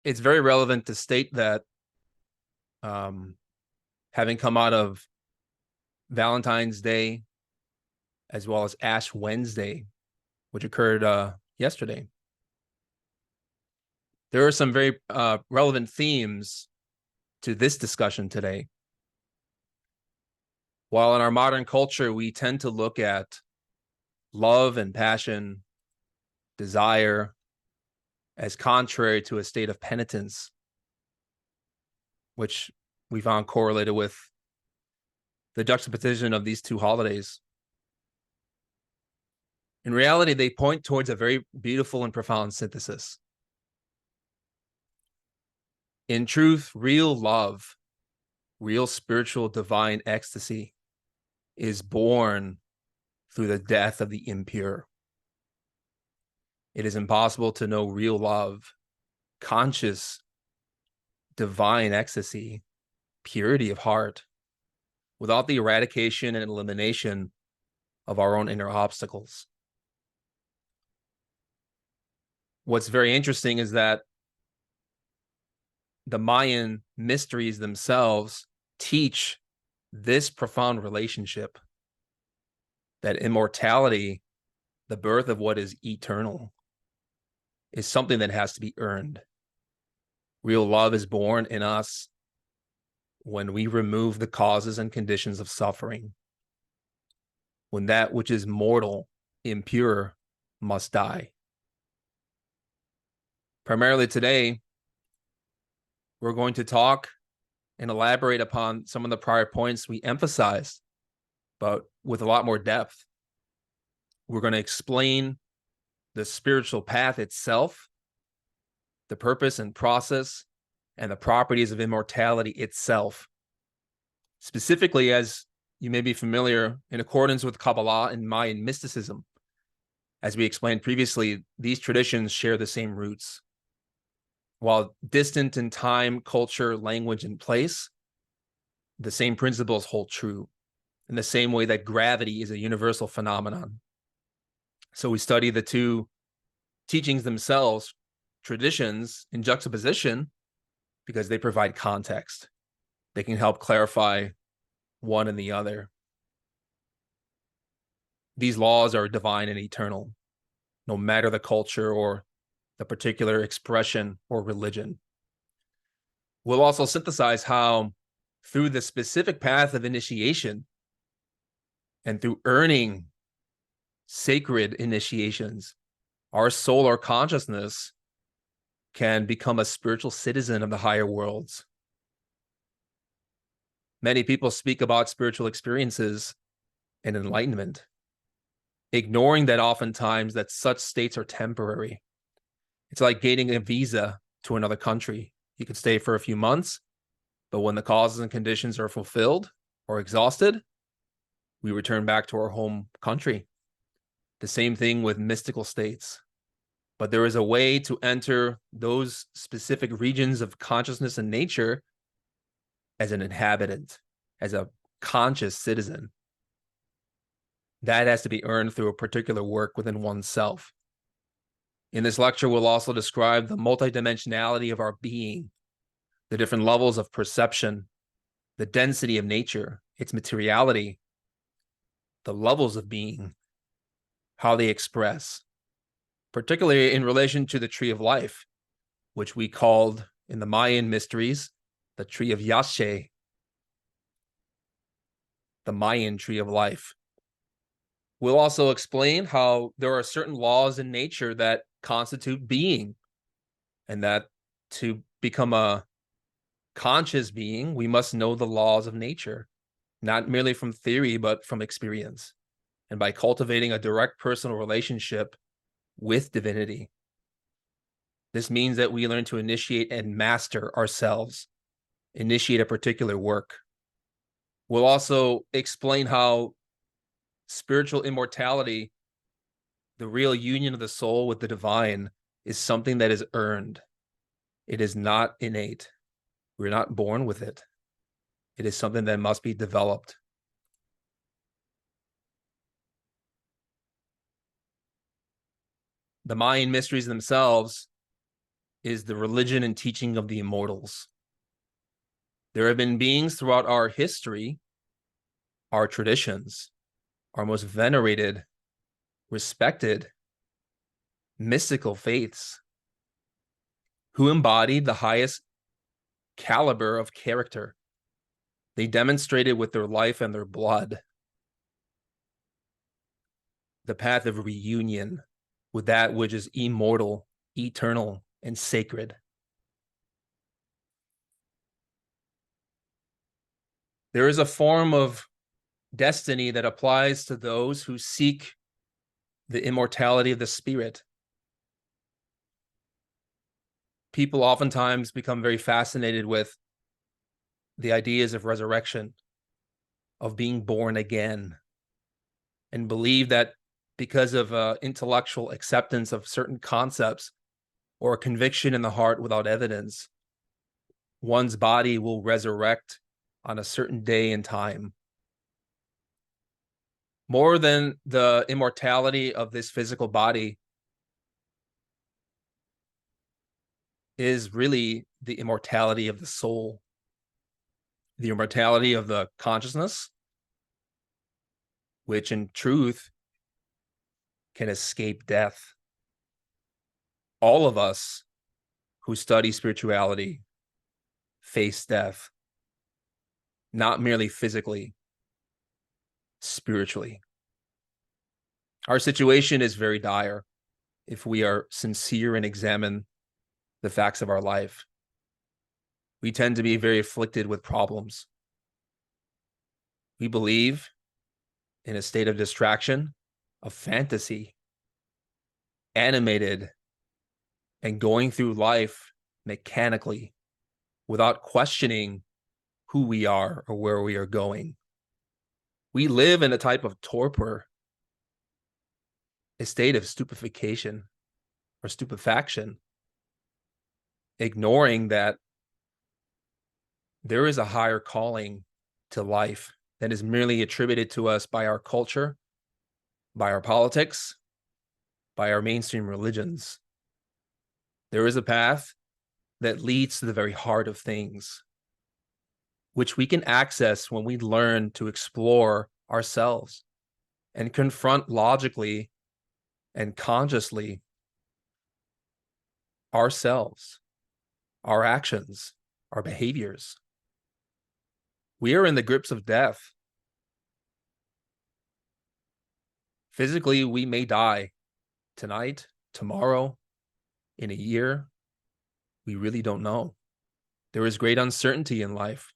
it's very relevant to state that having come out of Valentine's Day as well as Ash Wednesday, which occurred yesterday, there are some very relevant themes to this discussion today. While in our modern culture, we tend to look at love and passion, desire, as contrary to a state of penitence, which we found correlated with the juxtaposition of these two holidays. In reality, they point towards a very beautiful and profound synthesis. In truth, real love, real spiritual divine ecstasy is born through the death of the impure. It is impossible to know real love, conscious, divine ecstasy, purity of heart, without the eradication and elimination of our own inner obstacles. What's very interesting is that the Mayan mysteries themselves teach this profound relationship, that immortality, the birth of what is eternal, is something that has to be earned. Real love is born in us when we remove the causes and conditions of suffering, when that which is mortal, impure, must die. Primarily today, we're going to talk and elaborate upon some of the prior points we emphasized, but with a lot more depth. We're going to explain the spiritual path itself, the purpose and process, and the properties of immortality itself. Specifically, as you may be familiar, in accordance with Kabbalah and Mayan mysticism, as we explained previously, these traditions share the same roots. While distant in time, culture, language, and place, the same principles hold true, in the same way that gravity is a universal phenomenon. So we study the two teachings themselves, traditions, in juxtaposition, because they provide context. They can help clarify one and the other. These laws are divine and eternal, no matter the culture or the particular expression or religion. We'll also synthesize how, through the specific path of initiation and through earning sacred initiations, our soul or consciousness can become a spiritual citizen of the higher worlds. Many people speak about spiritual experiences and enlightenment, ignoring that oftentimes that such states are temporary. It's like gaining a visa to another country. You could stay for a few months, but when the causes and conditions are fulfilled or exhausted, we return back to our home country. The same thing with mystical states. But there is a way to enter those specific regions of consciousness and nature as an inhabitant, as a conscious citizen. That has to be earned through a particular work within oneself. In this lecture, we'll also describe the multidimensionality of our being, the different levels of perception, the density of nature, its materiality, the levels of being, how they express, particularly in relation to the tree of life, which we called in the Mayan mysteries, the tree of Yashe, the Mayan tree of life. We'll also explain how there are certain laws in nature that constitute being, and that to become a conscious being, we must know the laws of nature, not merely from theory, but from experience, and by cultivating a direct personal relationship with divinity. This means that we learn to initiate and master ourselves, initiate a particular work. We'll also explain how spiritual immortality, the real union of the soul with the divine, is something that is earned. It is not innate. We're not born with it. It is something that must be developed. The Mayan mysteries themselves is the religion and teaching of the immortals. There have been beings throughout our history, our traditions, our most venerated, respected, mystical faiths, who embodied the highest caliber of character. They demonstrated with their life and their blood the path of reunion with that which is immortal, eternal, and sacred. There is a form of destiny that applies to those who seek the immortality of the spirit. People oftentimes become very fascinated with the ideas of resurrection, of being born again, and believe that because of intellectual acceptance of certain concepts or a conviction in the heart without evidence, one's body will resurrect on a certain day and time. More than the immortality of this physical body is really the immortality of the soul, the immortality of the consciousness, which in truth can escape death. All of us who study spirituality face death, not merely physically, spiritually. Our situation is very dire if we are sincere and examine the facts of our life. We tend to be very afflicted with problems. We believe in a state of distraction, of fantasy, animated, and going through life mechanically without questioning who we are or where we are going. We live in a type of torpor, a state of stupefaction or stupefaction, ignoring that there is a higher calling to life that is merely attributed to us by our culture, by our politics, by our mainstream religions. There is a path that leads to the very heart of things, which we can access when we learn to explore ourselves and confront logically and consciously ourselves, our actions, our behaviors. We are in the grips of death. Physically, we may die tonight, tomorrow, in a year. We really don't know. There is great uncertainty in life.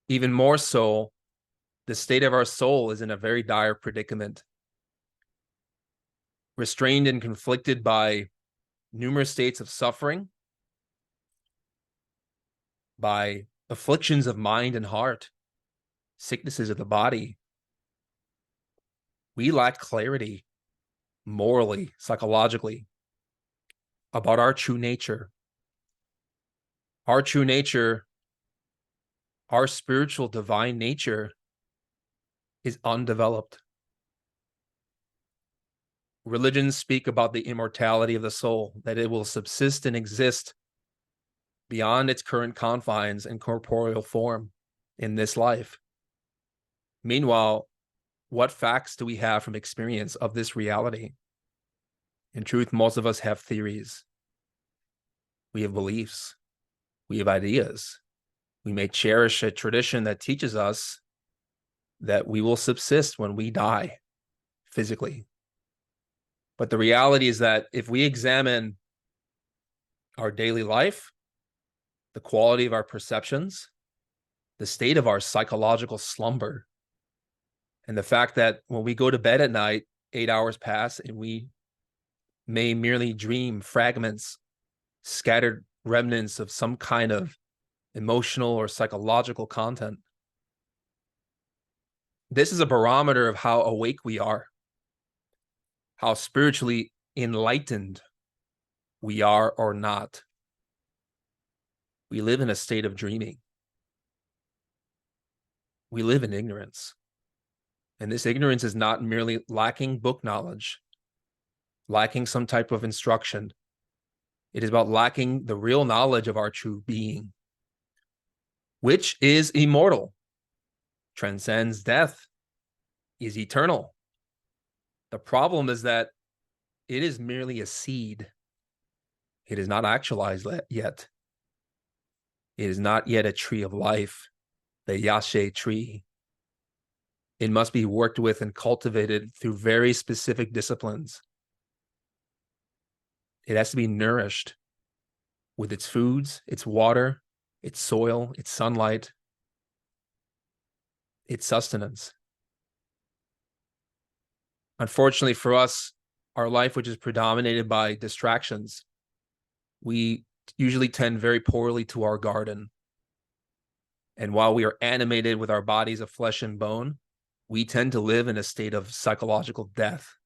Even more so, the state of our soul is in a very dire predicament. Restrained and conflicted by numerous states of suffering, by afflictions of mind and heart, sicknesses of the body. We lack clarity morally, psychologically, about our true nature. Our true nature, our spiritual divine nature is undeveloped. Religions speak about the immortality of the soul, that it will subsist and exist beyond its current confines and corporeal form in this life. Meanwhile, what facts do we have from experience of this reality? In truth, most of us have theories. We have beliefs. We have ideas. We may cherish a tradition that teaches us that we will subsist when we die physically. But the reality is that if we examine our daily life, the quality of our perceptions, the state of our psychological slumber, and the fact that when we go to bed at night, 8 hours pass and we may merely dream fragments, scattered remnants of some kind of emotional or psychological content. This is a barometer of how awake we are, how spiritually enlightened we are or not. We live in a state of dreaming. We live in ignorance. And this ignorance is not merely lacking book knowledge, lacking some type of instruction. It is about lacking the real knowledge of our true being, which is immortal, transcends death, is eternal. The problem is that it is merely a seed. It is not actualized yet. It is not yet a tree of life, the Yashe tree. It must be worked with and cultivated through very specific disciplines. It has to be nourished with its foods, its water, its soil, its sunlight, its sustenance. Unfortunately for us, our life, which is predominated by distractions, we usually tend very poorly to our garden. And while we are animated with our bodies of flesh and bone, we tend to live in a state of psychological death.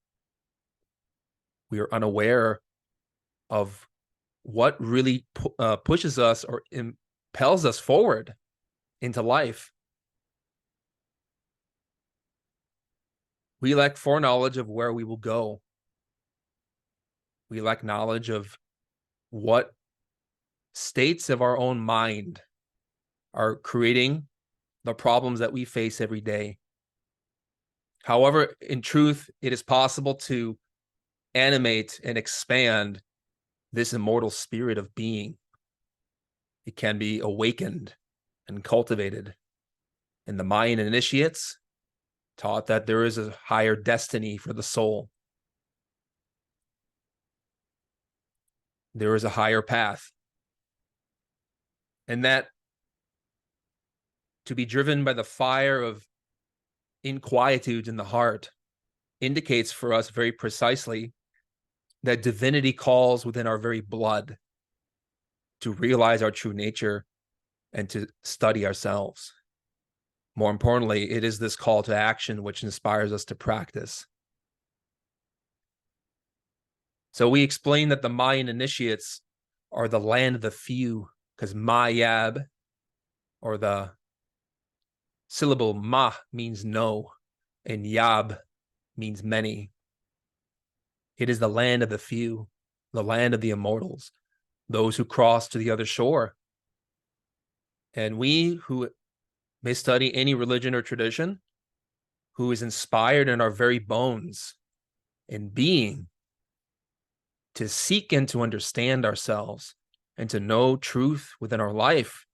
We are unaware of what really pushes us or impels us forward into life. We lack foreknowledge of where we will go. We lack knowledge of what states of our own mind are creating the problems that we face every day. However, in truth, it is possible to animate and expand this immortal spirit of being. It can be awakened and cultivated. And the Mayan initiates taught that there is a higher destiny for the soul. There is a higher path. And that to be driven by the fire of inquietudes in the heart indicates for us very precisely that divinity calls within our very blood to realize our true nature and to study ourselves. More importantly, it is this call to action which inspires us to practice. So we explain that the Mayan initiates are the land of the few, because Mayab, or the syllable ma, means no, and yab means many. It is the land of the few, the land of the immortals, those who cross to the other shore. And we who may study any religion or tradition, who is inspired in our very bones and being to seek and to understand ourselves and to know truth within our life,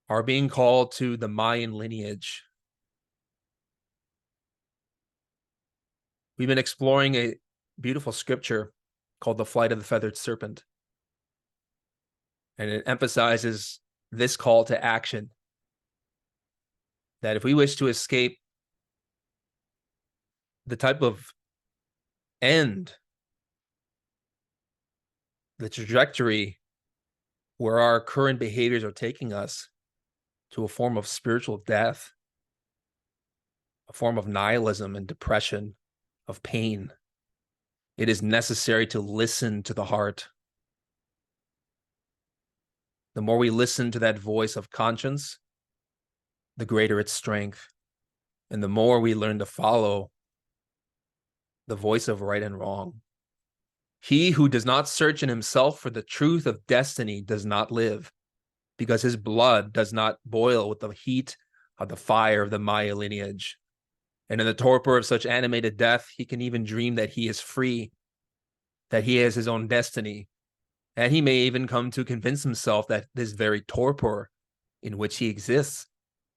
are being called to the Mayan lineage. We've been exploring a beautiful scripture called The Flight of the Feathered Serpent. And it emphasizes this call to action, that if we wish to escape the type of end, the trajectory where our current behaviors are taking us to a form of spiritual death, a form of nihilism and depression, of pain, it is necessary to listen to the heart. The more we listen to that voice of conscience, the greater its strength. And the more we learn to follow the voice of right and wrong. He who does not search in himself for the truth of destiny does not live, because his blood does not boil with the heat of the fire of the Maya lineage. And in the torpor of such animated death, he can even dream that he is free, that he has his own destiny. And he may even come to convince himself that this very torpor in which he exists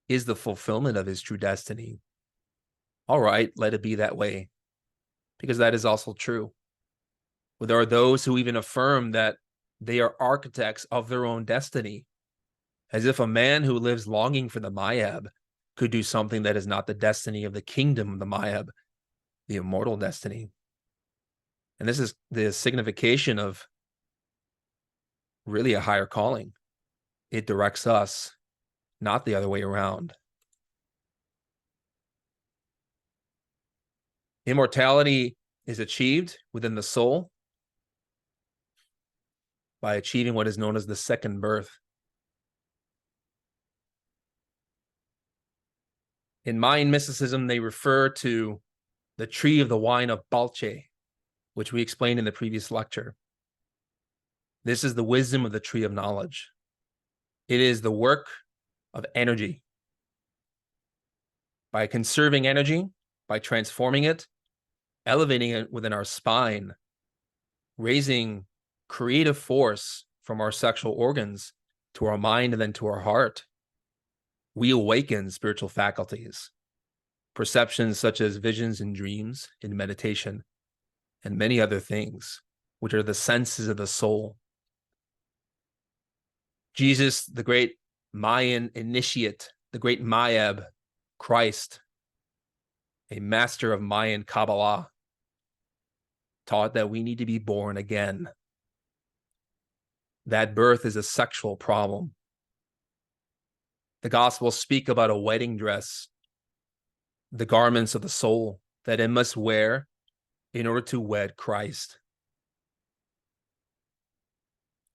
is the fulfillment of his true destiny. All right, let it be that way, because that is also true. But there are those who even affirm that they are architects of their own destiny, as if a man who lives longing for the Mayab could do something that is not the destiny of the kingdom of the Mayab, the immortal destiny. And this is the signification of really a higher calling. It directs us, not the other way around. Immortality is achieved within the soul by achieving what is known as the second birth. In Mayan mysticism, they refer to the tree of the wine of Balche, which we explained in the previous lecture. This is the wisdom of the tree of knowledge. It is the work of energy. By conserving energy, by transforming it, elevating it within our spine, raising creative force from our sexual organs to our mind and then to our heart, we awaken spiritual faculties, perceptions such as visions and dreams in meditation, and many other things, which are the senses of the soul. Jesus, the great Mayan initiate, the great Mayab, Christ, a master of Mayan Kabbalah, taught that we need to be born again. That birth is a sexual problem. The Gospels speak about a wedding dress, the garments of the soul that it must wear in order to wed Christ.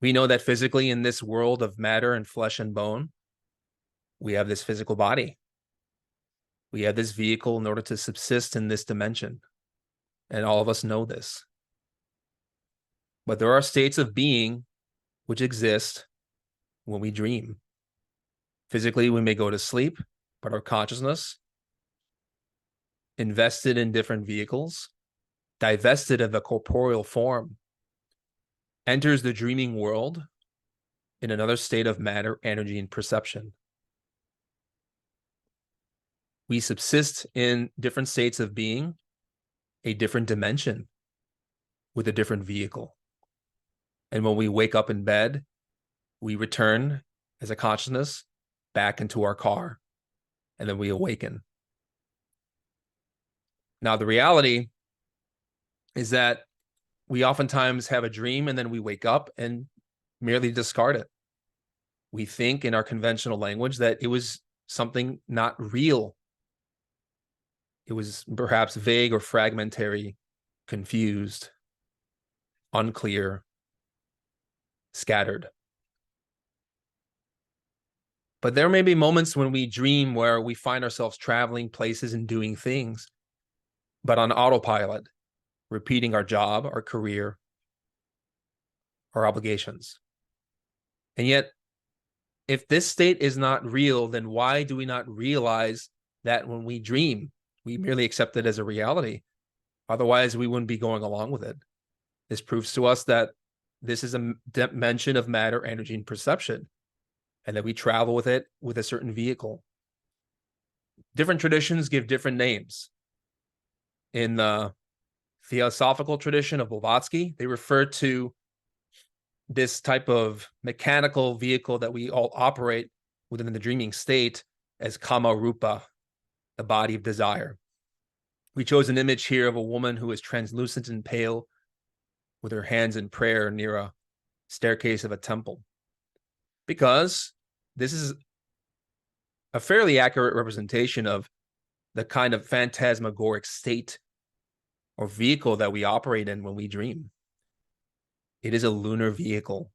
We know that physically in this world of matter and flesh and bone, we have this physical body. We have this vehicle in order to subsist in this dimension. And all of us know this. But there are states of being which exist when we dream. Physically, we may go to sleep, but our consciousness, invested in different vehicles, divested of the corporeal form, enters the dreaming world in another state of matter, energy, and perception. We subsist in different states of being, a different dimension with a different vehicle. And when we wake up in bed, we return as a consciousness back into our car, and then we awaken. Now, the reality is that we oftentimes have a dream and then we wake up and merely discard it. We think in our conventional language that it was something not real. It was perhaps vague or fragmentary, confused, unclear, scattered. But there may be moments when we dream where we find ourselves traveling places and doing things, but on autopilot, repeating our job, our career, our obligations. And yet, if this state is not real, then why do we not realize that when we dream, we merely accept it as a reality? Otherwise, we wouldn't be going along with it. This proves to us that this is a dimension of matter, energy, and perception, and that we travel with it with a certain vehicle. Different traditions give different names. In the theosophical tradition of Blavatsky, they refer to this type of mechanical vehicle that we all operate within the dreaming state as kama rupa, the body of desire. We chose an image here of a woman who is translucent and pale with her hands in prayer near a staircase of a temple, because this is a fairly accurate representation of the kind of phantasmagoric state or vehicle that we operate in when we dream. It is a lunar vehicle.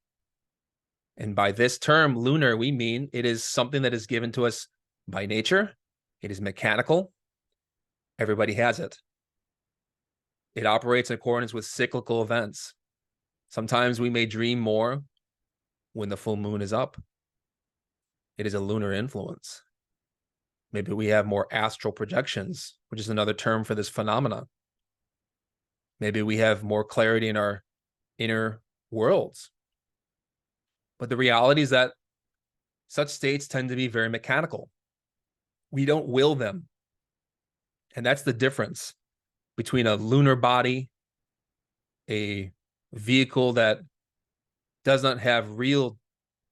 And by this term, lunar, we mean it is something that is given to us by nature. It is mechanical. Everybody has it. It operates in accordance with cyclical events. Sometimes we may dream more when the full moon is up. It is a lunar influence. Maybe we have more astral projections, which is another term for this phenomena. Maybe we have more clarity in our inner worlds. But the reality is that such states tend to be very mechanical. We don't will them. And that's the difference between a lunar body, a vehicle that does not have real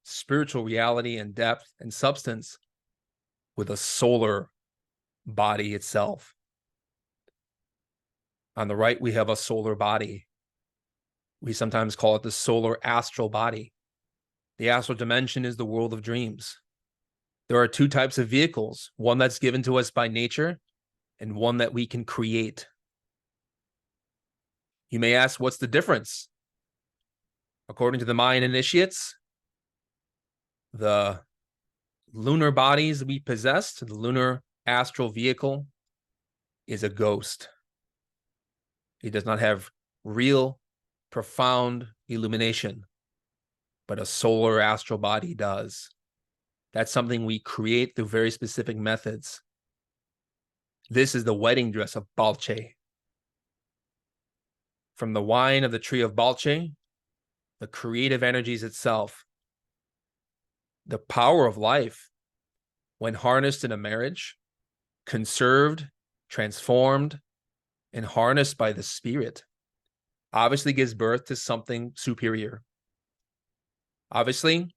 spiritual reality and depth and substance, with a solar body itself. On the right, we have a solar body. We sometimes call it the solar astral body. The astral dimension is the world of dreams. There are two types of vehicles, one that's given to us by nature and one that we can create. You may ask, what's the difference? According to the Mayan initiates, the lunar bodies we possess, the lunar astral vehicle, is a ghost. It does not have real, profound illumination. but a solar astral body does. That's something we create through very specific methods. This is the wedding dress of Balche. From the wine of the tree of Balche, the creative energies itself, the power of life, when harnessed in a marriage, conserved, transformed, and harnessed by the spirit, obviously gives birth to something superior. Obviously,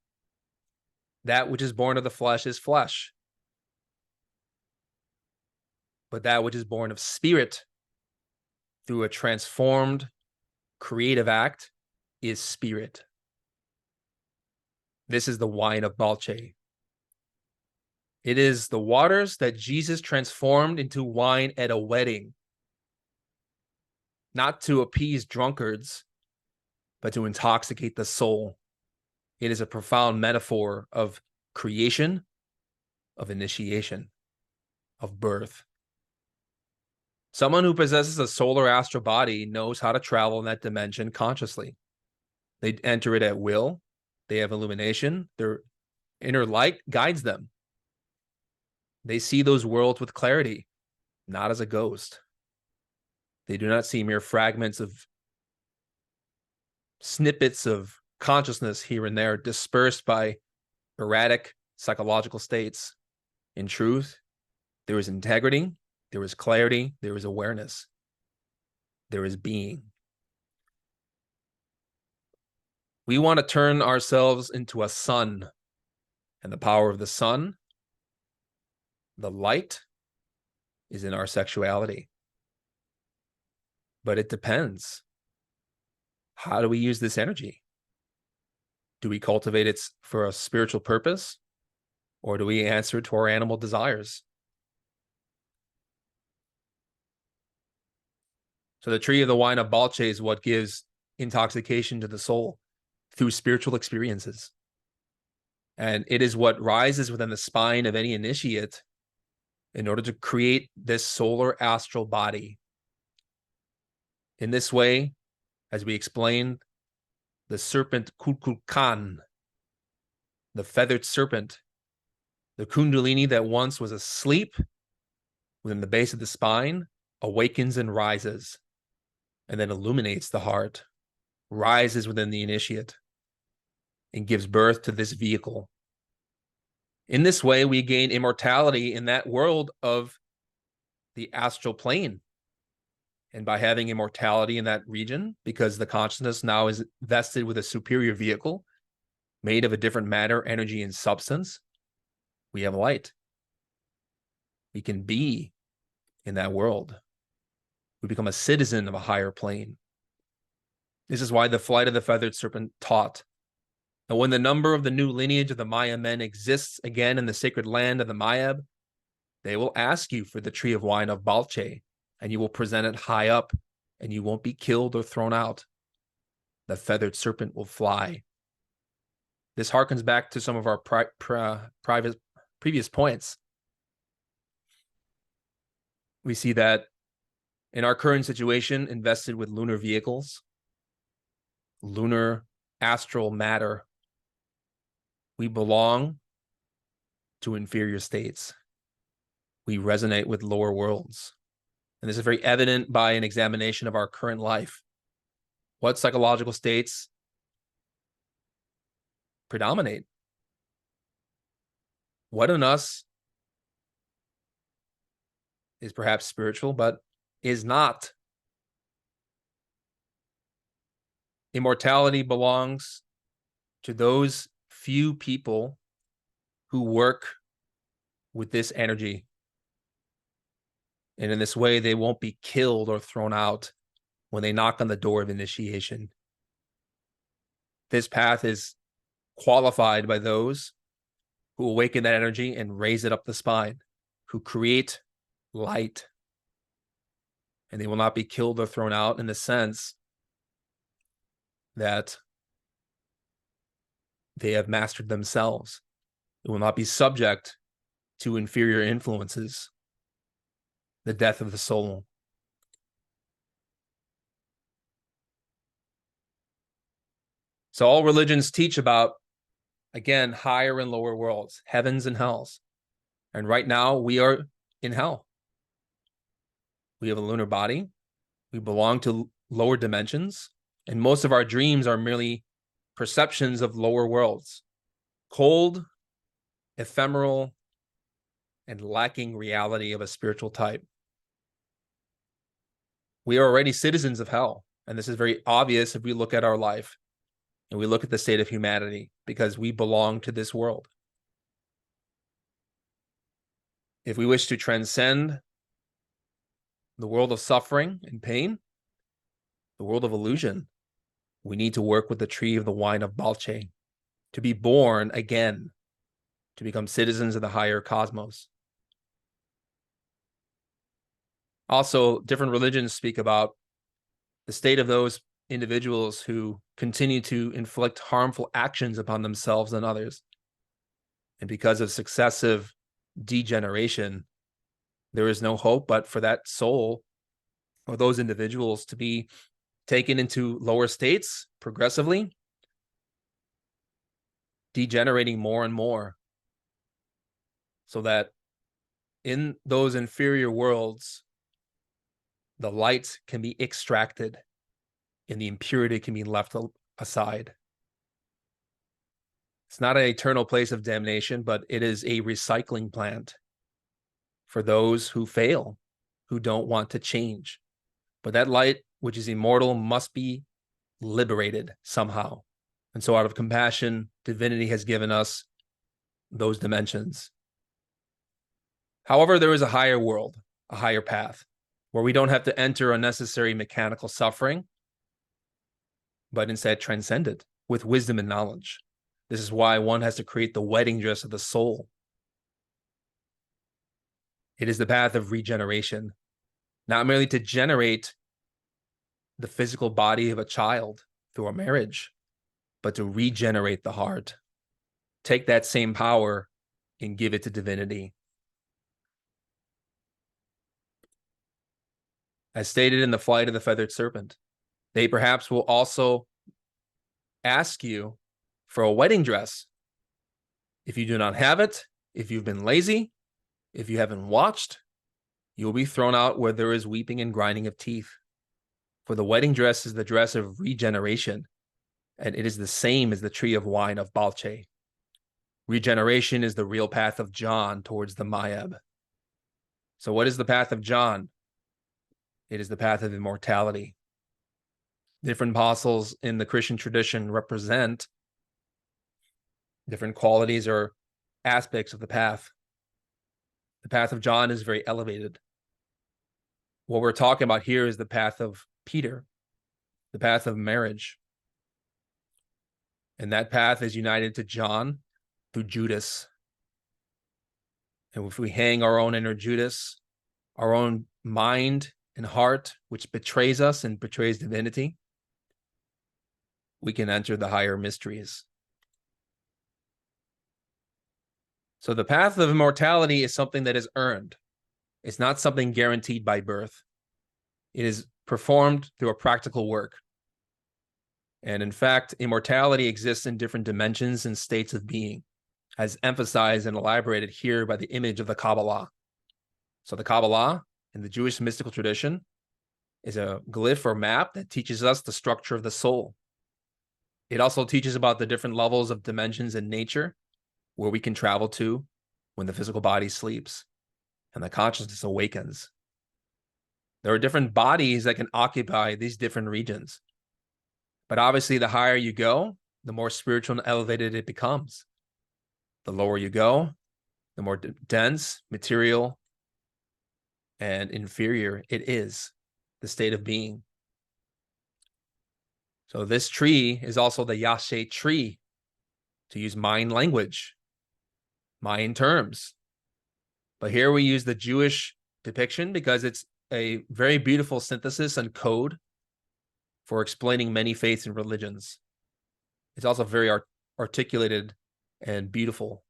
that which is born of the flesh is flesh. But that which is born of spirit through a transformed creative act is spirit. This is the wine of Balche. It is the waters that Jesus transformed into wine at a wedding, not to appease drunkards, but to intoxicate the soul. It is a profound metaphor of creation, of initiation, of birth. Someone who possesses a solar astral body knows how to travel in that dimension consciously. They enter it at will. They have illumination. Their inner light guides them. They see those worlds with clarity, not as a ghost. They do not see mere fragments of snippets of consciousness here and there dispersed by erratic psychological states. In truth, there is integrity, there is clarity, there is awareness, there is being. We want to turn ourselves into a sun, and the power of the sun, the light, is in our sexuality. But it depends. How do we use this energy? Do we cultivate it for a spiritual purpose, or do we answer to our animal desires? So the tree of the wine of Balche is what gives intoxication to the soul through spiritual experiences. And it is what rises within the spine of any initiate in order to create this solar astral body. In this way, as we explained, the serpent Kukulkan, the feathered serpent, the kundalini that once was asleep within the base of the spine, awakens and rises, and then illuminates the heart, rises within the initiate, and gives birth to this vehicle. In this way, we gain immortality in that world of the astral plane. And by having immortality in that region, because the consciousness now is vested with a superior vehicle made of a different matter, energy, and substance, we have light. We can be in that world. We become a citizen of a higher plane. This is why the flight of the feathered serpent taught. And when the number of the new lineage of the Maya men exists again in the sacred land of the Mayab, they will ask you for the tree of wine of Balche, and you will present it high up, and you won't be killed or thrown out. The feathered serpent will fly. This harkens back to some of our previous points. We see that in our current situation, invested with lunar vehicles, lunar astral matter, we belong to inferior states. We resonate with lower worlds. And this is very evident by an examination of our current life. What psychological states predominate? What in us is perhaps spiritual, but is not? Immortality belongs to those few people who work with this energy. And in this way, they won't be killed or thrown out when they knock on the door of initiation. This path is qualified by those who awaken that energy and raise it up the spine, who create light. And they will not be killed or thrown out in the sense that they have mastered themselves. It will not be subject to inferior influences, the death of the soul. So all religions teach about, again, higher and lower worlds, heavens and hells. And right now we are in hell. We have a lunar body. We belong to lower dimensions. And most of our dreams are merely perceptions of lower worlds, cold, ephemeral, and lacking reality of a spiritual type. We are already citizens of hell. And this is very obvious if we look at our life and we look at the state of humanity, because we belong to this world. If we wish to transcend the world of suffering and pain, the world of illusion, we need to work with the tree of the wine of Balche, to be born again, to become citizens of the higher cosmos. Also, different religions speak about the state of those individuals who continue to inflict harmful actions upon themselves and others. And because of successive degeneration, there is no hope but for that soul or those individuals to be taken into lower states progressively, degenerating more and more, so that in those inferior worlds, the light can be extracted and the impurity can be left aside. It's not an eternal place of damnation, but it is a recycling plant for those who fail, who don't want to change. But that light, which is immortal, must be liberated somehow. And so out of compassion, divinity has given us those dimensions. However, there is a higher world, a higher path, where we don't have to enter unnecessary mechanical suffering, but instead transcend it with wisdom and knowledge. This is why one has to create the wedding dress of the soul. It is the path of regeneration, not merely to generate the physical body of a child through a marriage, but to regenerate the heart. Take that same power and give it to divinity. As stated in The Flight of the Feathered Serpent, they perhaps will also ask you for a wedding dress. If you do not have it, if you've been lazy, if you haven't watched, you will be thrown out where there is weeping and grinding of teeth. For the wedding dress is the dress of regeneration, and it is the same as the tree of wine of Balche. Regeneration is the real path of John towards the Mayab. So what is the path of John? It is the path of immortality. Different apostles in the Christian tradition represent different qualities or aspects of the path. The path of John is very elevated. What we're talking about here is the path of Peter, the path of marriage. And that path is united to John through Judas. And if we hang our own inner Judas, our own mind and heart, which betrays us and betrays divinity, we can enter the higher mysteries. So the path of immortality is something that is earned. It's not something guaranteed by birth. It is performed through a practical work. And in fact, immortality exists in different dimensions and states of being, as emphasized and elaborated here by the image of the Kabbalah. So the Kabbalah, in the Jewish mystical tradition, is a glyph or map that teaches us the structure of the soul. It also teaches about the different levels of dimensions in nature where we can travel to when the physical body sleeps and the consciousness awakens. There are different bodies that can occupy these different regions. But obviously, the higher you go, the more spiritual and elevated it becomes. The lower you go, the more dense, material, and inferior it is, the state of being. So this tree is also the Yashe tree, to use Mayan language, Mayan terms. But here we use the Jewish depiction because it's a very beautiful synthesis and code for explaining many faiths and religions. It's also very articulated and beautiful.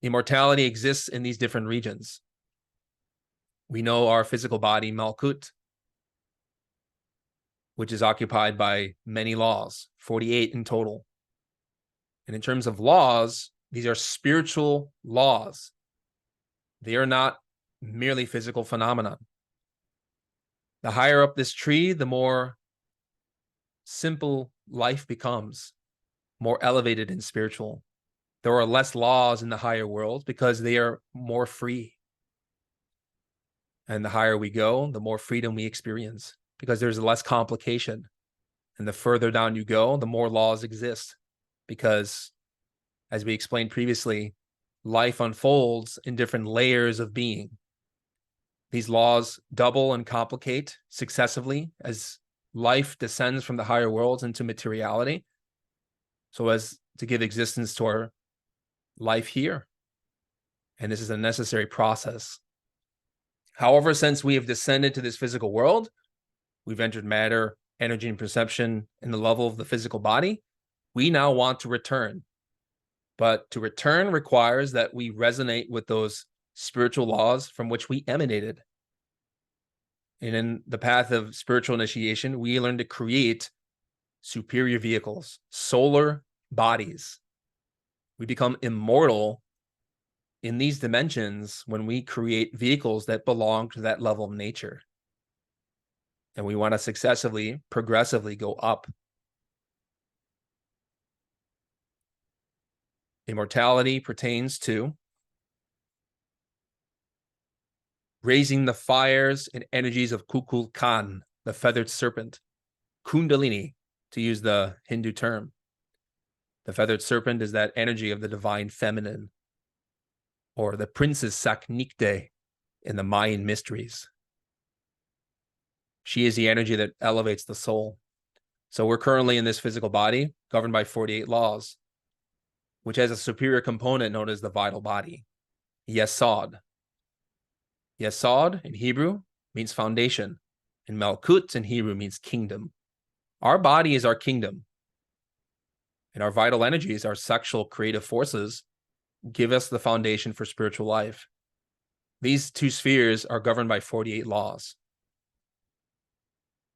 Immortality exists in these different regions. We know our physical body, Malkut. which is occupied by many laws, 48 in total. And in terms of laws, these are spiritual laws. They are not merely physical phenomena. The higher up this tree, the more simple life becomes, more elevated and spiritual. There are less laws in the higher world because they are more free. And the higher we go, the more freedom we experience because there's less complication. And the further down you go, the more laws exist because, as we explained previously, life unfolds in different layers of being. These laws double and complicate successively as life descends from the higher worlds into materiality, so as to give existence to our life here. And this is a necessary process. However, since we have descended to this physical world, we've entered matter, energy, and perception in the level of the physical body, we now want to return. But to return requires that we resonate with those spiritual laws from which we emanated. And in the path of spiritual initiation, we learn to create superior vehicles, solar bodies. We become immortal in these dimensions when we create vehicles that belong to that level of nature. And we want to successively, progressively go up. Immortality pertains to raising the fires and energies of Kukulkan, the feathered serpent, Kundalini, to use the Hindu term. The feathered serpent is that energy of the divine feminine, or the princess Saknikte in the Mayan Mysteries. She is the energy that elevates the soul. So we're currently in this physical body governed by 48 laws, which has a superior component known as the vital body, Yesod. Yesod in Hebrew means foundation, and Malkut in Hebrew means kingdom. Our body is our kingdom, and our vital energies, our sexual creative forces, give us the foundation for spiritual life. These two spheres are governed by 48 laws.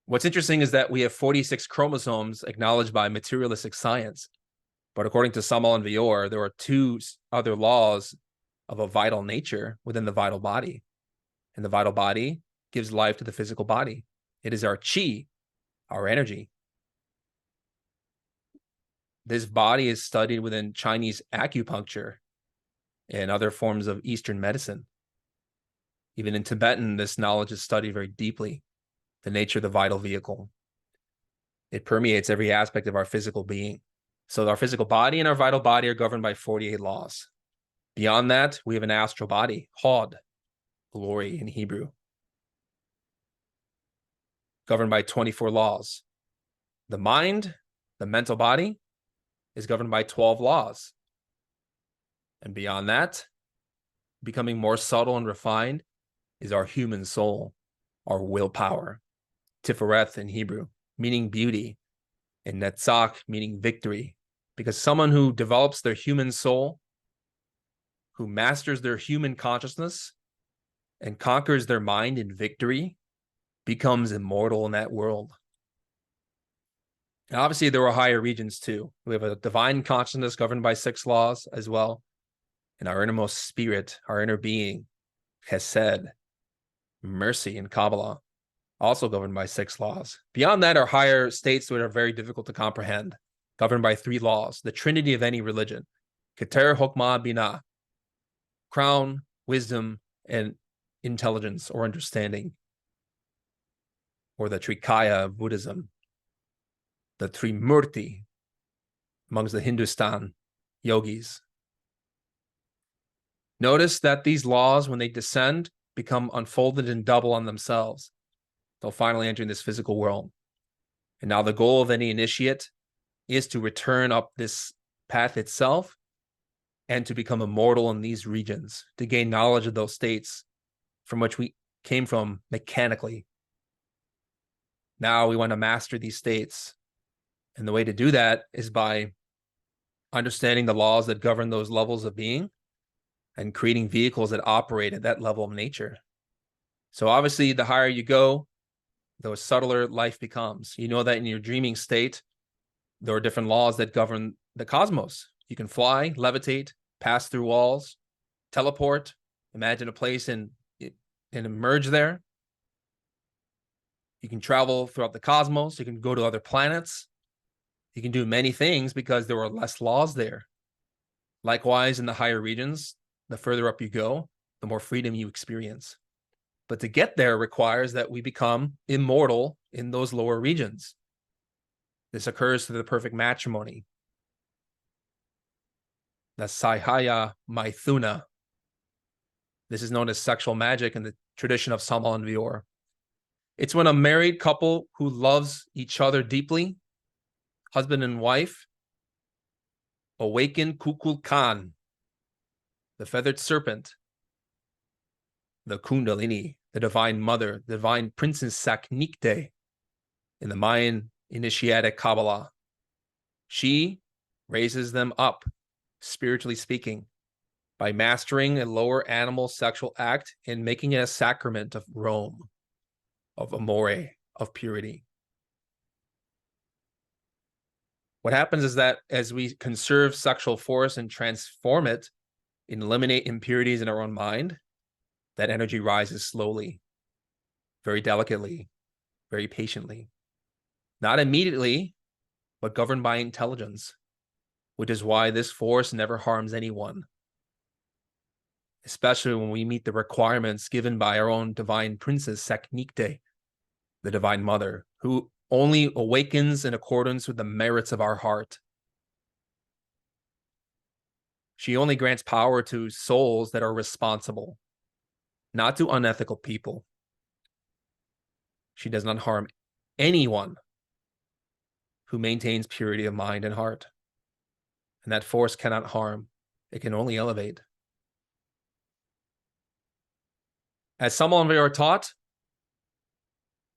What's interesting is that we have 46 chromosomes acknowledged by materialistic science. But according to Samal and Vior, there are two other laws of a vital nature within the vital body. And the vital body gives life to the physical body. It is our chi, our energy. This body is studied within Chinese acupuncture and other forms of Eastern medicine. Even in Tibetan, this knowledge is studied very deeply, the nature of the vital vehicle. It permeates every aspect of our physical being. So our physical body and our vital body are governed by 48 laws. Beyond that, we have an astral body, Hod, glory in Hebrew, governed by 24 laws. The mind, the mental body, is governed by 12 laws. And beyond that, becoming more subtle and refined, is our human soul, our willpower, Tifereth in Hebrew, meaning beauty, and Netzach, meaning victory. Because someone who develops their human soul, who masters their human consciousness, and conquers their mind in victory, becomes immortal in that world. And obviously, there are higher regions too. We have a divine consciousness governed by 6 laws as well. And our innermost spirit, our inner being, Chesed, mercy in Kabbalah, also governed by 6 laws. Beyond that are higher states that are very difficult to comprehend, governed by 3 laws, the trinity of any religion, Keter, Hokmah, Binah, crown, wisdom, and intelligence or understanding, or the Trikaya of Buddhism, the Trimurti amongst the Hindustan yogis. Notice that these laws, when they descend, become unfolded and double on themselves. They'll finally enter this physical world. And now the goal of any initiate is to return up this path itself and to become immortal in these regions, to gain knowledge of those states from which we came from mechanically. Now we want to master these states. And the way to do that is by understanding the laws that govern those levels of being and creating vehicles that operate at that level of nature. So obviously, the higher you go, the subtler life becomes. You know that in your dreaming state, there are different laws that govern the cosmos. You can fly, levitate, pass through walls, teleport, imagine a place and emerge there. You can travel throughout the cosmos. You can go to other planets. You can do many things because there are less laws there. Likewise, in the higher regions, the further up you go, the more freedom you experience. But to get there requires that we become immortal in those lower regions. This occurs through the perfect matrimony. The Saihaya Maithuna. This is known as sexual magic in the tradition of Samal and Vior. It's when a married couple who loves each other deeply, husband and wife, awaken Kukulkan, the feathered serpent, the Kundalini, the divine mother, the divine princess Saknikte in the Mayan initiatic Kabbalah. She raises them up, spiritually speaking, by mastering a lower animal sexual act and making it a sacrament of Rome, of amore, of purity. What happens is that as we conserve sexual force and transform it and eliminate impurities in our own mind, that energy rises slowly, very delicately, very patiently. Not immediately, but governed by intelligence, which is why this force never harms anyone, especially when we meet the requirements given by our own divine princess, Saknikte, the divine mother, who only awakens in accordance with the merits of our heart. She only grants power to souls that are responsible, not to unethical people. She does not harm anyone who maintains purity of mind and heart. And that force cannot harm. It can only elevate. As Samal and Vay are taught,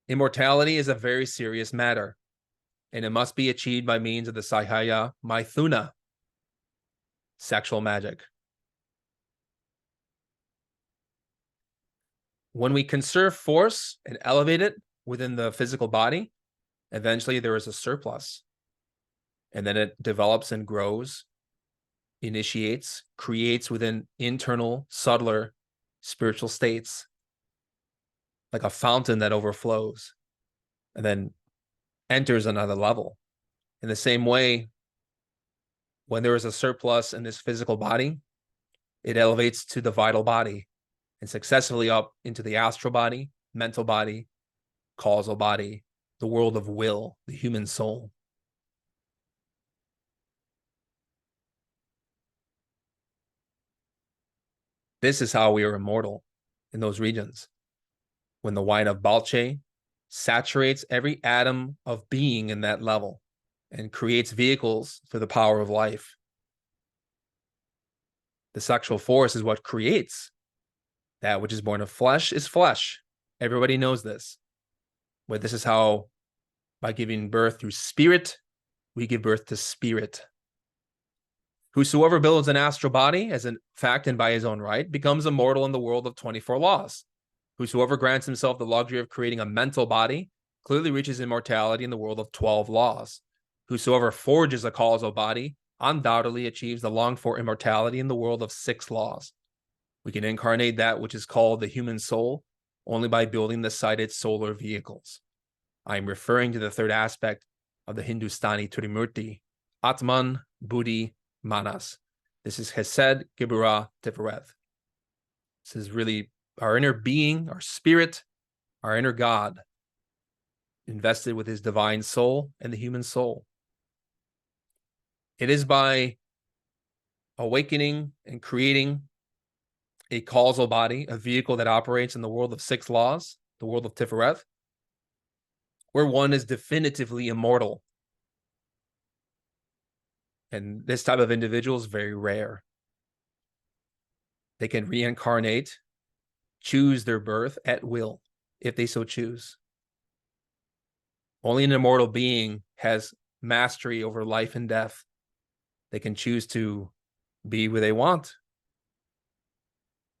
immortality is a very serious matter, and it must be achieved by means of the Saihaya Maithuna, sexual magic. When we conserve force and elevate it within the physical body, eventually there is a surplus. And then it develops and grows, initiates, creates within internal, subtler spiritual states, like a fountain that overflows and then enters another level. In the same way, when there is a surplus in this physical body, it elevates to the vital body and successively up into the astral body, mental body, causal body, the world of will, the human soul. This is how we are immortal in those regions. When the wine of Balche saturates every atom of being in that level and creates vehicles for the power of life. The sexual force is what creates. That which is born of flesh is flesh. Everybody knows this. But this is how, by giving birth through spirit, we give birth to spirit. Whosoever builds an astral body, as a fact and by his own right, becomes immortal in the world of 24 laws. Whosoever grants himself the luxury of creating a mental body clearly reaches immortality in the world of 12 laws. Whosoever forges a causal body undoubtedly achieves the longed-for immortality in the world of 6 laws. We can incarnate that which is called the human soul only by building the cited solar vehicles. I am referring to the third aspect of the Hindustani Trimurti, Atman, Buddhi, Manas. This is Hesed, Gibura, Tiferet. This is really our inner being, our spirit, our inner God, invested with his divine soul and the human soul. It is by awakening and creating a causal body, a vehicle that operates in the world of 6 laws, the world of Tiferet, where one is definitively immortal. And this type of individual is very rare. They can reincarnate, choose their birth at will, if they so choose. Only an immortal being has mastery over life and death. They can choose to be where they want.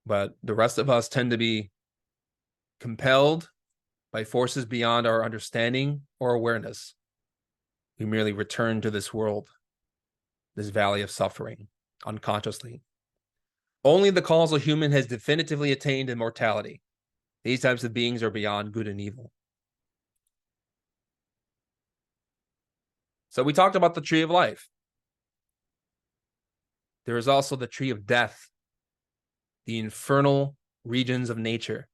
But the rest of us tend to be compelled by forces beyond our understanding or awareness. We merely return to this world, this valley of suffering, unconsciously. Only the causal human has definitively attained immortality. These types of beings are beyond good and evil. So we talked about the tree of life. There is also the tree of death, the infernal regions of nature.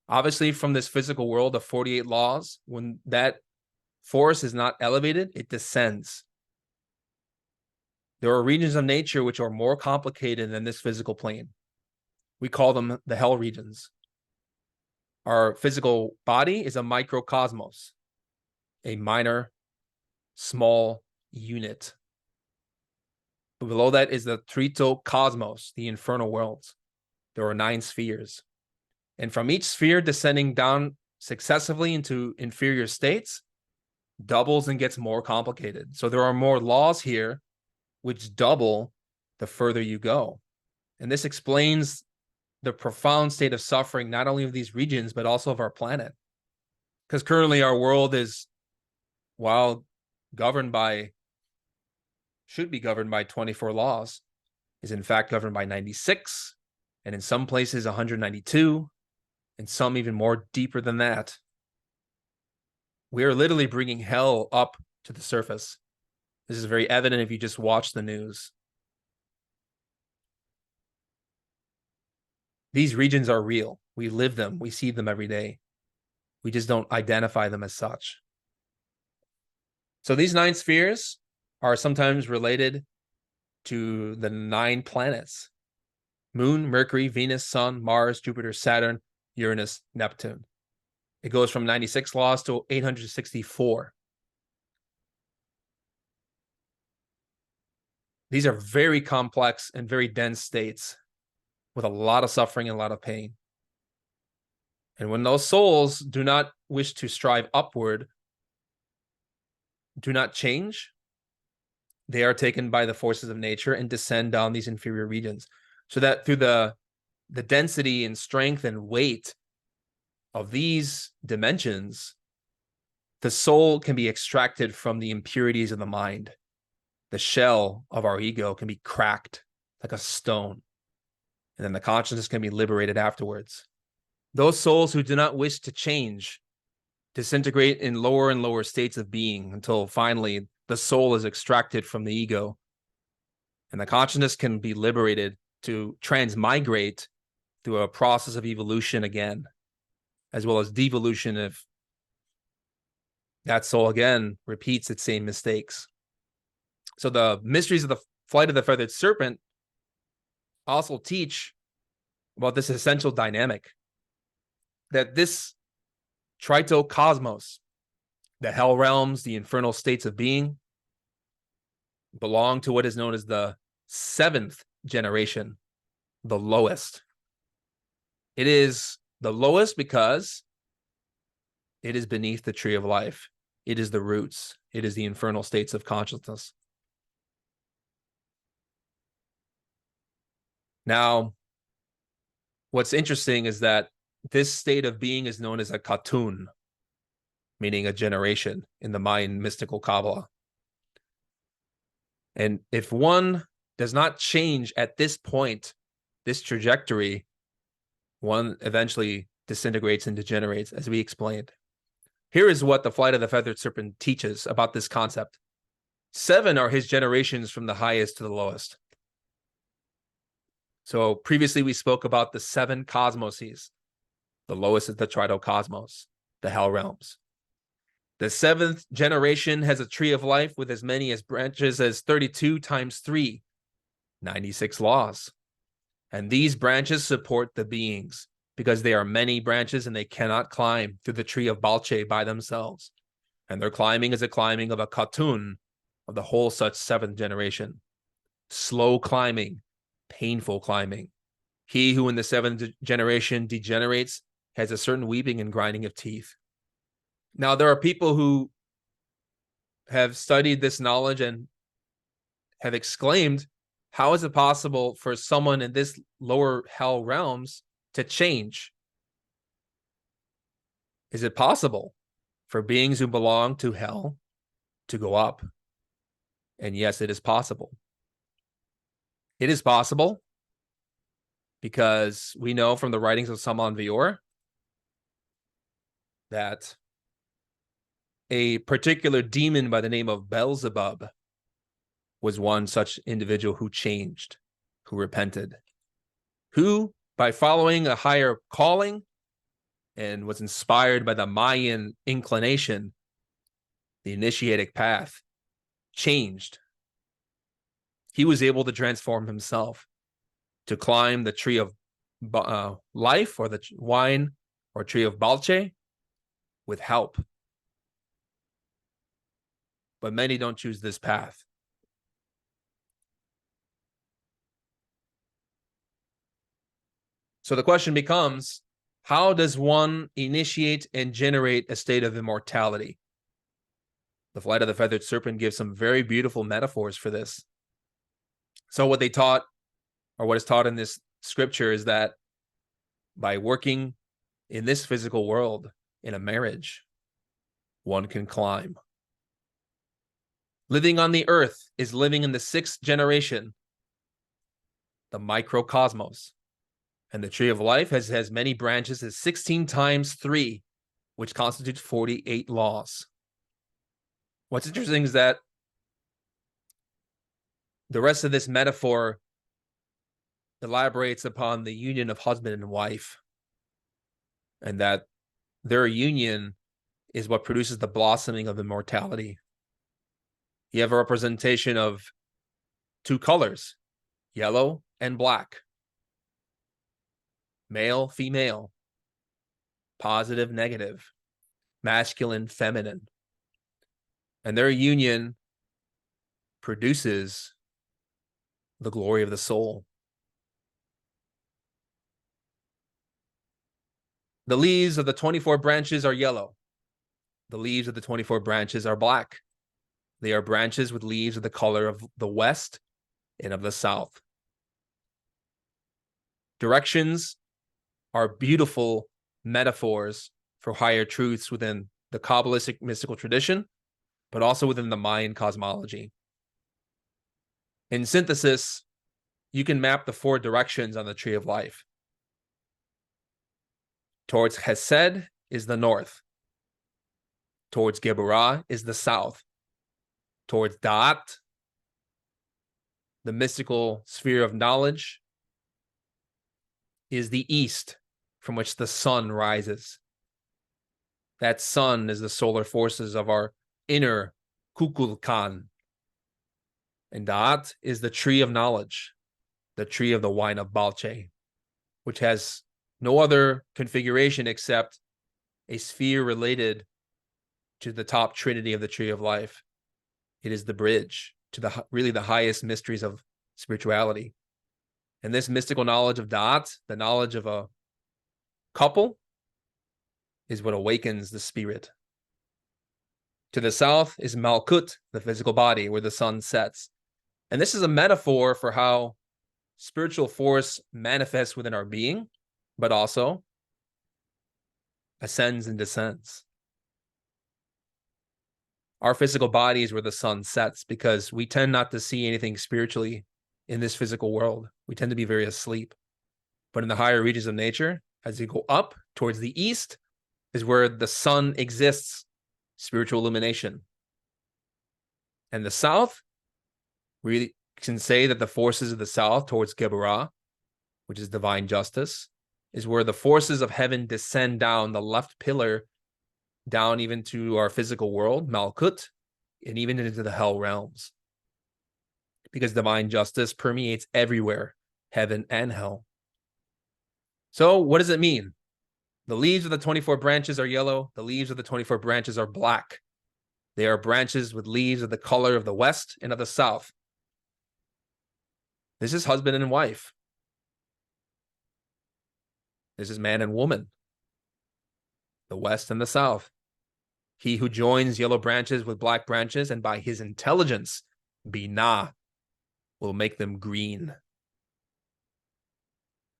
Obviously, from this physical world of 48 laws, when that force is not elevated, it descends. There are regions of nature which are more complicated than this physical plane. We call them the hell regions. Our physical body is a microcosmos, a minor, small unit. Below that is the tritocosmos, the infernal worlds. There are 9 spheres. And from each sphere descending down successively into inferior states, doubles and gets more complicated. So there are more laws here which double the further you go. And this explains the profound state of suffering, not only of these regions, but also of our planet. Because currently our world is, while should be governed by 24 laws, is in fact governed by 96, and in some places 192, and some even more deeper than that. We are literally bringing hell up to the surface. This is very evident if you just watch the news. These regions are real. We live them. We see them every day. We just don't identify them as such. So these 9 spheres are sometimes related to the 9 planets: Moon, Mercury, Venus, Sun, Mars, Jupiter, Saturn, Uranus, Neptune. It goes from 96 laws to 864. These are very complex and very dense states with a lot of suffering and a lot of pain. And when those souls do not wish to strive upward, do not change, they are taken by the forces of nature and descend down these inferior regions. So that through the density and strength and weight of these dimensions, the soul can be extracted from the impurities of the mind. The shell of our ego can be cracked like a stone, and then the consciousness can be liberated afterwards. Those souls who do not wish to change disintegrate in lower and lower states of being until finally the soul is extracted from the ego, and the consciousness can be liberated to transmigrate through a process of evolution again, as well as devolution if that soul again repeats its same mistakes. So the mysteries of the flight of the feathered serpent also teach about this essential dynamic, that this tritocosmos, the hell realms, the infernal states of being, belong to what is known as the 7th generation, the lowest. It is the lowest because it is beneath the tree of life. It is the roots. It is the infernal states of consciousness. Now, what's interesting is that this state of being is known as a katun, meaning a generation in the Mayan mystical Kabbalah. And if one does not change at this point, this trajectory, one eventually disintegrates and degenerates, as we explained. Here is what the flight of the feathered serpent teaches about this concept. 7 are his generations from the highest to the lowest. So previously we spoke about the 7 cosmoses. The lowest is the tritocosmos, the hell realms. The 7th generation has a tree of life with as many as branches as 32 times 3, 96 laws. And these branches support the beings because they are many branches and they cannot climb through the tree of Balche by themselves. And their climbing is a climbing of a katun of the whole such 7th generation. Slow climbing, painful climbing. He who in the 7th generation degenerates has a certain weeping and grinding of teeth. Now, there are people who have studied this knowledge and have exclaimed, how is it possible for someone in this lower hell realms to change? Is it possible for beings who belong to hell to go up? And yes, it is possible. It is possible because we know from the writings of Saman Vior that a particular demon by the name of Beelzebub was one such individual who changed, who repented, who, by following a higher calling and was inspired by the Mayan inclination, the initiatic path, changed. He was able to transform himself to climb the tree of life, or the wine or tree of Balche, with help. But many don't choose this path. So the question becomes, how does one initiate and generate a state of immortality? The Flight of the Feathered Serpent gives some very beautiful metaphors for this. So what they taught, or what is taught in this scripture, is that by working in this physical world, in a marriage, one can climb. Living on the earth is living in the 6th generation, the microcosmos. And the tree of life has many branches, as 16 times 3, which constitutes 48 laws. What's interesting is that the rest of this metaphor elaborates upon the union of husband and wife, and that their union is what produces the blossoming of immortality. You have a representation of 2 colors, yellow and black, male, female, positive, negative, masculine, feminine. And their union produces the glory of the soul. The leaves of the 24 branches are yellow. The leaves of the 24 branches are black. They are branches with leaves of the color of the west and of the south. Directions are beautiful metaphors for higher truths within the Kabbalistic mystical tradition, but also within the Mayan cosmology. In synthesis, you can map the 4 directions on the tree of life. Towards Chesed is the north. Towards Geburah is the south. Towards Da'at, the mystical sphere of knowledge, is the east, from which the sun rises. That sun is the solar forces of our inner Kukulkan. And Da'at is the tree of knowledge, the tree of the wine of Balche, which has no other configuration except a sphere related to the top trinity of the tree of life. It is the bridge to the really the highest mysteries of spirituality. And this mystical knowledge of Da'at, the knowledge of a couple, is what awakens the spirit. To the south is Malkut, the physical body, where the sun sets. And this is a metaphor for how spiritual force manifests within our being, but also ascends and descends. Our physical body is where the sun sets, because we tend not to see anything spiritually in this physical world. We tend to be very asleep. But in the higher regions of nature, as you go up towards the east, is where the sun exists, spiritual illumination. And the south, we can say that the forces of the south towards Geburah, which is divine justice, is where the forces of heaven descend down the left pillar, down even to our physical world, Malkut, and even into the hell realms. Because divine justice permeates everywhere, heaven and hell. So what does it mean? The leaves of the 24 branches are yellow. The leaves of the 24 branches are black. They are branches with leaves of the color of the west and of the south. This is husband and wife. This is man and woman. The west and the south. He who joins yellow branches with black branches, and by his intelligence, Binah, will make them green.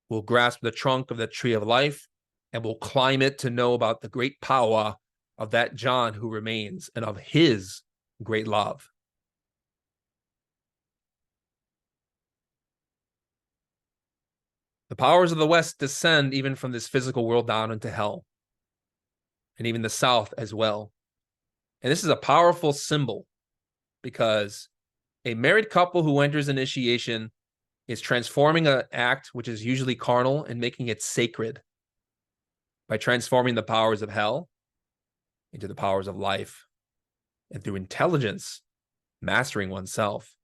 Will grasp the trunk of the tree of life and will climb it to know about the great power of that John who remains and of his great love. The powers of the West descend even from this physical world down into hell, and even the South as well. And this is a powerful symbol because a married couple who enters initiation is transforming an act which is usually carnal and making it sacred by transforming the powers of hell into the powers of life, and through intelligence, mastering oneself.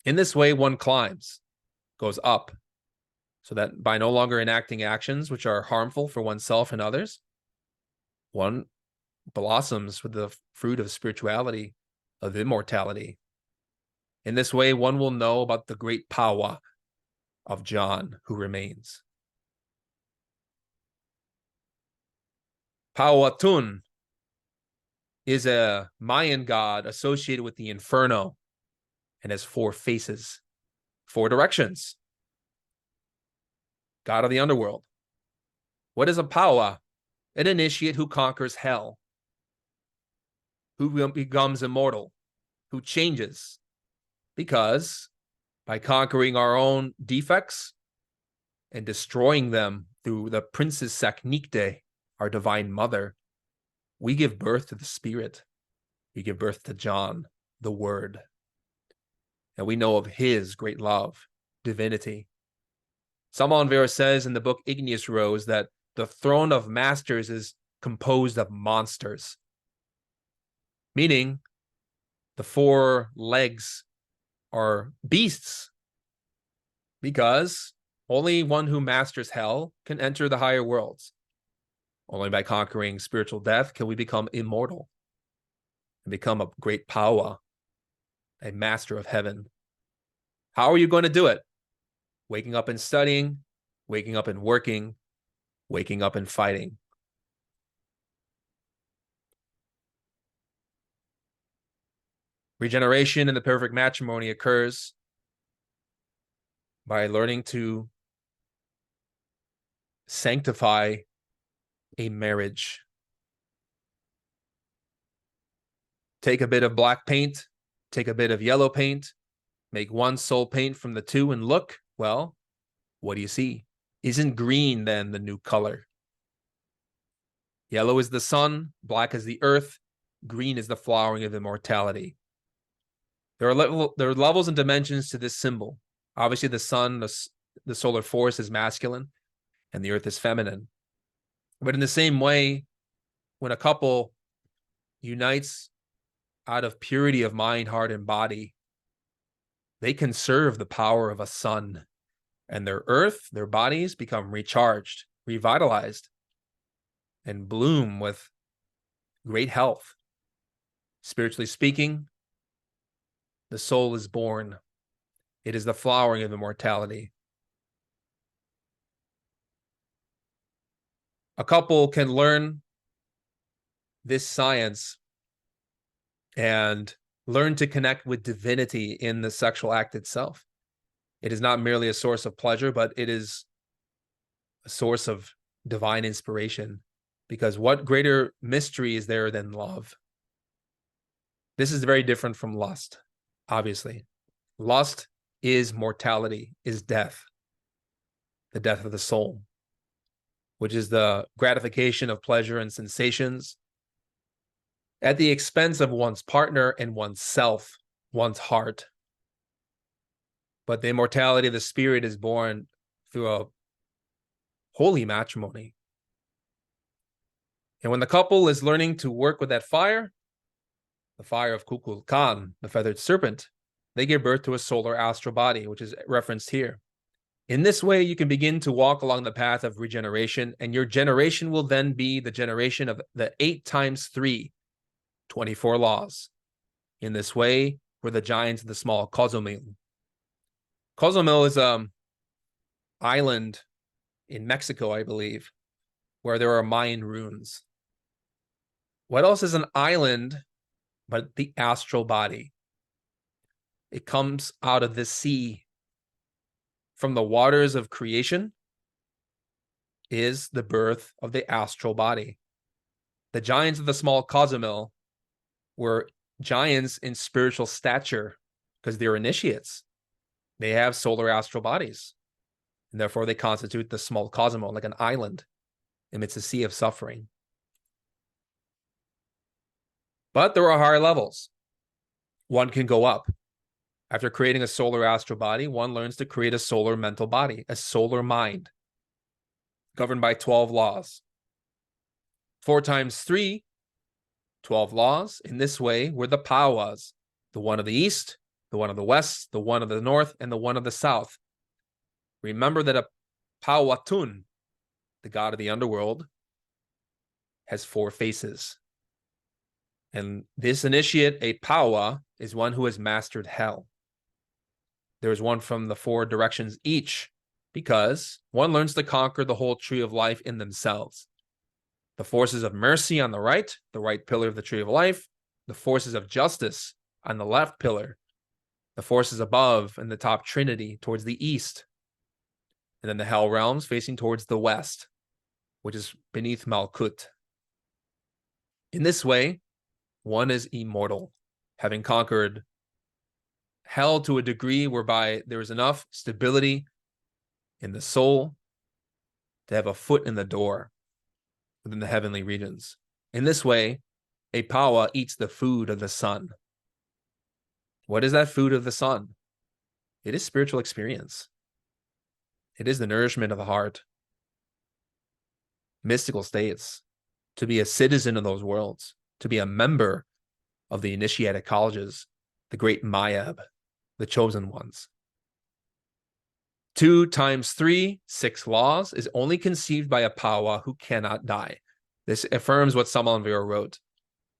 In this way, one climbs, goes up, so that by no longer enacting actions which are harmful for oneself and others, one blossoms with the fruit of spirituality, of immortality. In this way, one will know about the great power of John who remains. Powatun is a Mayan god associated with the Inferno and has 4 faces, 4 directions. God of the underworld. What is a Pawa? An initiate who conquers hell, who becomes immortal, who changes, because by conquering our own defects and destroying them through the Princess Saknikte, our divine mother, we give birth to the spirit. We give birth to John, the word. And we know of his great love, divinity. Samal Vera says in the book Igneous Rose that the throne of masters is composed of monsters, meaning the 4 legs are beasts, because only one who masters hell can enter the higher worlds. Only by conquering spiritual death can we become immortal and become a great power, a master of heaven. How are you going to do it? Waking up and studying, waking up and working, waking up and fighting. Regeneration in the perfect matrimony occurs by learning to sanctify a marriage. Take a bit of black paint, take a bit of yellow paint, make one soul paint from the 2 and look, well, what do you see? Isn't green then the new color? Yellow is the sun, black is the earth, green is the flowering of immortality. There are levels and dimensions to this symbol. Obviously, the sun, the solar force is masculine, and the earth is feminine. But in the same way, when a couple unites out of purity of mind, heart, and body, they can serve the power of a sun, and their earth, their bodies become recharged, revitalized, and bloom with great health. Spiritually speaking, the soul is born. It is the flowering of immortality. A couple can learn this science and learn to connect with divinity in the sexual act itself. It is not merely a source of pleasure, but it is a source of divine inspiration. Because what greater mystery is there than love? This is very different from lust, obviously. Lust is mortality, is death, the death of the soul, which is the gratification of pleasure and sensations at the expense of one's partner and oneself, one's heart. But the immortality of the spirit is born through a holy matrimony. And when the couple is learning to work with that fire, the fire of Kukulkan, the feathered serpent, they give birth to a solar astral body, which is referenced here. In this way, you can begin to walk along the path of regeneration, and your generation will then be the generation of the 8 times 3, 24 laws. In this way, we're the giants of the small Cozumel. Cozumel is an island in Mexico, I believe, where there are Mayan ruins. What else is an island but the astral body? It comes out of the sea, from the waters of creation, is the birth of the astral body. The giants of the small Cozumel were giants in spiritual stature because they're initiates. They have solar astral bodies, and therefore they constitute the small Cosmos, like an island amidst a sea of suffering. But there are higher levels. One can go up. After creating a solar astral body, one learns to create a solar mental body, a solar mind, governed by 12 laws. 4 times 3, 12 laws. In this way, we're the Pawas, the one of the east, the one of the west, the one of the north, and the one of the south. Remember that a Powatun, the god of the underworld, has 4 faces. And this initiate, a Pawa, is one who has mastered hell. There is one from the 4 directions each, because one learns to conquer the whole tree of life in themselves. The forces of mercy on the right pillar of the tree of life, the forces of justice on the left pillar, the forces above in the top trinity towards the east, and then the hell realms facing towards the west, which is beneath Malkut. In this way, one is immortal, having conquered hell to a degree whereby there is enough stability in the soul to have a foot in the door within the heavenly regions. In this way, a Pawa eats the food of the sun. What is that food of the sun? It is spiritual experience. It is the nourishment of the heart, mystical states, to be a citizen of those worlds, to be a member of the initiatic colleges, the great Mayab, the chosen ones. 2 times 3, 6 laws, is only conceived by a Pawa who cannot die. This affirms what Samanvira wrote,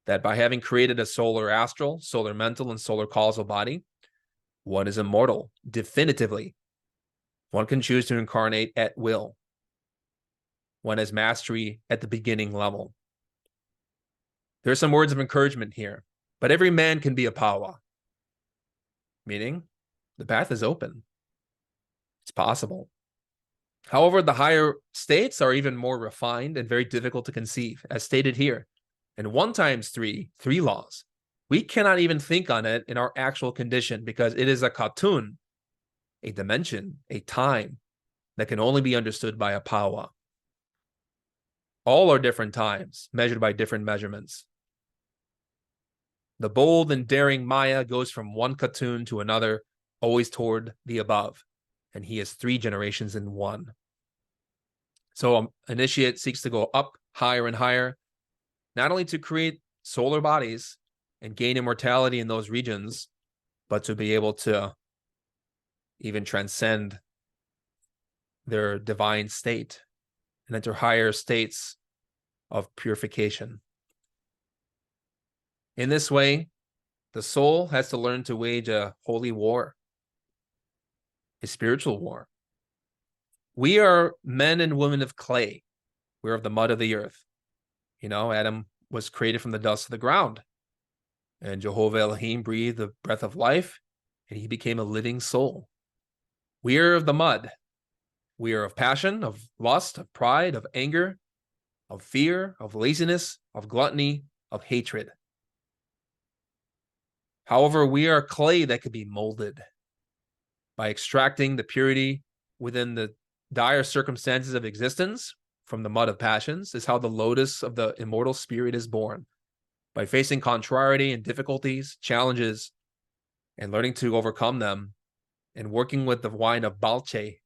that by having created a solar astral, solar mental, and solar causal body, one is immortal, definitively. One can choose to incarnate at will. One has mastery at the beginning level. There are some words of encouragement here, but every man can be a Pawa, meaning the path is open. It's possible. However, the higher states are even more refined and very difficult to conceive, as stated here. And 1 times 3, 3 laws. We cannot even think on it in our actual condition because it is a katun, a dimension, a time that can only be understood by a Pawa. All are different times, measured by different measurements. The bold and daring Maya goes from one katun to another, always toward the above, and he is 3 generations in one. So an initiate seeks to go up higher and higher, not only to create solar bodies and gain immortality in those regions, but to be able to even transcend their divine state and enter higher states of purification. In this way, the soul has to learn to wage a holy war, a spiritual war. We are men and women of clay. We're of the mud of the earth. You know, Adam was created from the dust of the ground, and Jehovah Elohim breathed the breath of life, and he became a living soul. We are of the mud. We are of passion, of lust, of pride, of anger, of fear, of laziness, of gluttony, of hatred. However, we are clay that could be molded by extracting the purity within the dire circumstances of existence from the mud of passions. Is how the lotus of the immortal spirit is born, by facing contrariety and difficulties, challenges, and learning to overcome them, and working with the wine of Balche,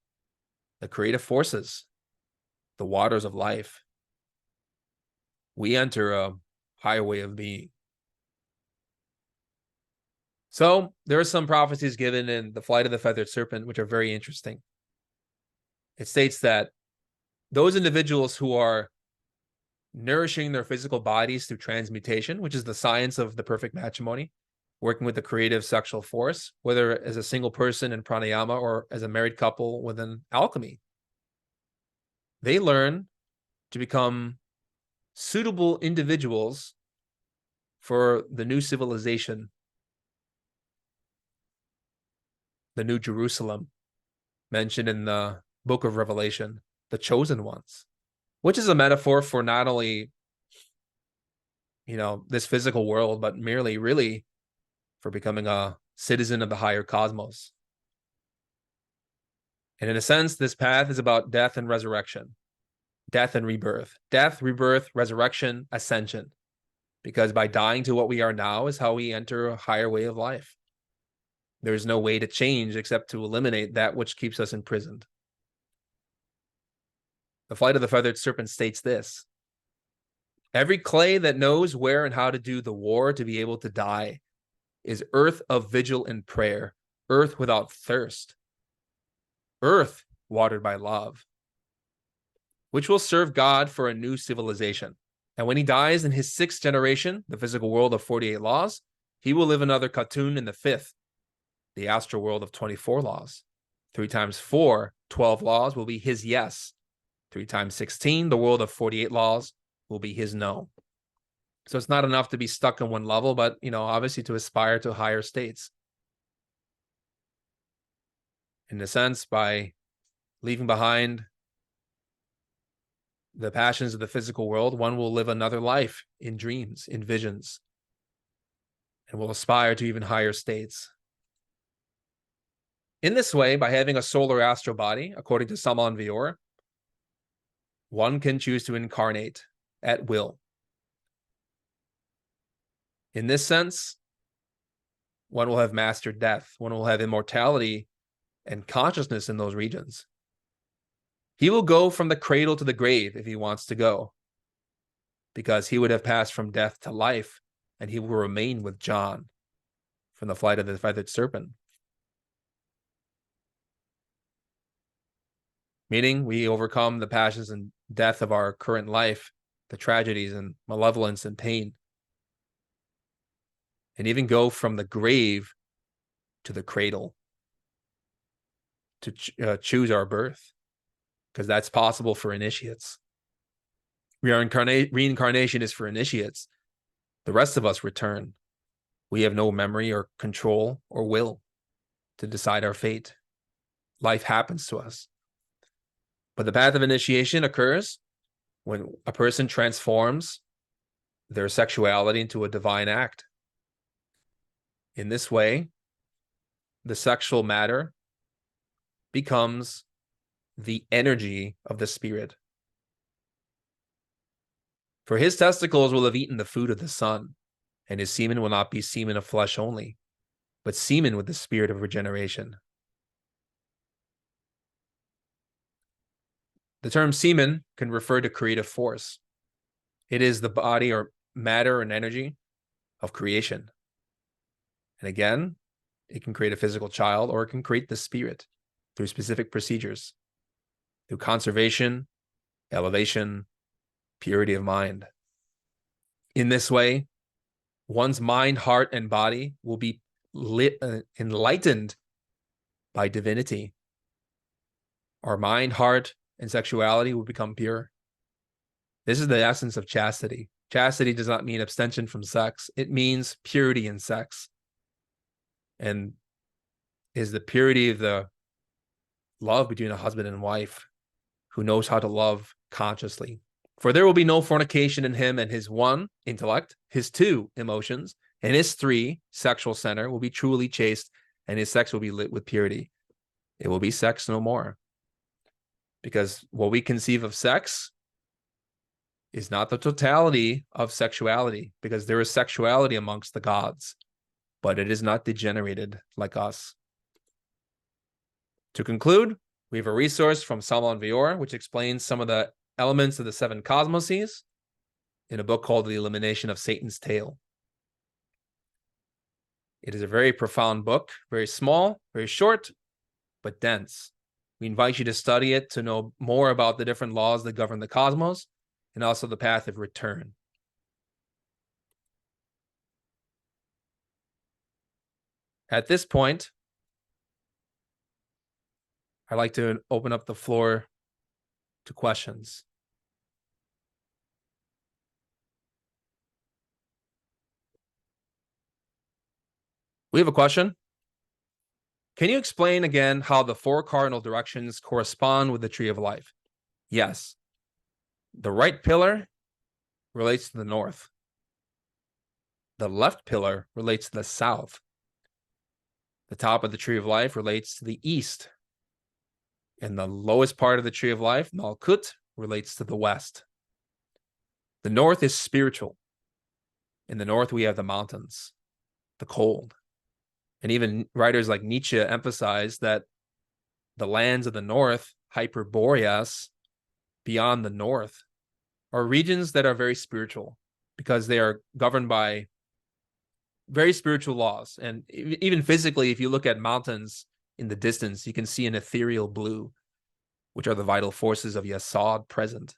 the creative forces, the waters of life. We enter a higher way of being. So there are some prophecies given in The Flight of the Feathered Serpent, which are very interesting. It states that those individuals who are nourishing their physical bodies through transmutation, which is the science of the perfect matrimony, working with the creative sexual force, whether as a single person in pranayama or as a married couple within alchemy, they learn to become suitable individuals for the new civilization, the New Jerusalem, mentioned in the book of Revelation, the chosen ones. which is a metaphor for not only, this physical world, but merely really for becoming a citizen of the higher cosmos. And in a sense, this path is about death and resurrection, death and rebirth, death, rebirth, resurrection, ascension. Because by dying to what we are now is how we enter a higher way of life. There's no way to change except to eliminate that which keeps us imprisoned. The Flight of the Feathered Serpent states this: every clay that knows where and how to do the war to be able to die is earth of vigil and prayer, earth without thirst, earth watered by love, which will serve God for a new civilization. And when he dies in his 6th generation, the physical world of 48 laws, he will live another Khatun in the 5th, the astral world of 24 laws. 3 times 4, 12 laws will be his yes. 3 times 16, the world of 48 laws, will be his no. So it's not enough to be stuck in one level, but, obviously to aspire to higher states. In a sense, by leaving behind the passions of the physical world, one will live another life in dreams, in visions, and will aspire to even higher states. In this way, by having a solar astral body, according to Mayan Mysteries, one can choose to incarnate at will. In this sense, one will have mastered death. One will have immortality and consciousness in those regions. He will go from the cradle to the grave if he wants to go, because he would have passed from death to life, and he will remain with John from the Flight of the Feathered Serpent. Meaning we overcome the passions and death of our current life, the tragedies and malevolence and pain, and even go from the grave to the cradle to choose our birth, because that's possible for initiates. Reincarnation is for initiates. The rest of us return. We have no memory or control or will to decide our fate. Life happens to us. But the path of initiation occurs when a person transforms their sexuality into a divine act. In this way, the sexual matter becomes the energy of the spirit. For his testicles will have eaten the food of the sun, and his semen will not be semen of flesh only, but semen with the spirit of regeneration. The term semen can refer to creative force. It is the body or matter and energy of creation. And again, it can create a physical child, or it can create the spirit through specific procedures, through conservation, elevation, purity of mind. In this way, one's mind, heart, and body will be enlightened by divinity. Our mind, heart, and sexuality will become pure. This is the essence of chastity. Chastity does not mean abstention from sex. It means purity in sex. And is the purity of the love between a husband and wife who knows how to love consciously. For there will be no fornication in him, and his 1, intellect, his 2, emotions, and his 3, sexual center will be truly chaste, and his sex will be lit with purity. It will be sex no more. Because what we conceive of sex is not the totality of sexuality, because there is sexuality amongst the gods, but it is not degenerated like us. To conclude, we have a resource from Mayan Mysteries, which explains some of the elements of the 7 cosmoses in a book called The Elimination of Satan's Tail. It is a very profound book, very small, very short, but dense. We invite you to study it to know more about the different laws that govern the cosmos and also the path of return. At this point, I'd like to open up the floor to questions. We have a question. Can you explain again how the 4 cardinal directions correspond with the tree of life? Yes. The right pillar relates to the north. The left pillar relates to the south. The top of the tree of life relates to the east. And the lowest part of the tree of life, Malkut, relates to the west. The north is spiritual. In the north, we have the mountains, the cold. And even writers like Nietzsche emphasize that the lands of the north, Hyperboreas, beyond the north, are regions that are very spiritual because they are governed by very spiritual laws. And even physically, if you look at mountains in the distance, you can see an ethereal blue, which are the vital forces of Yesod present.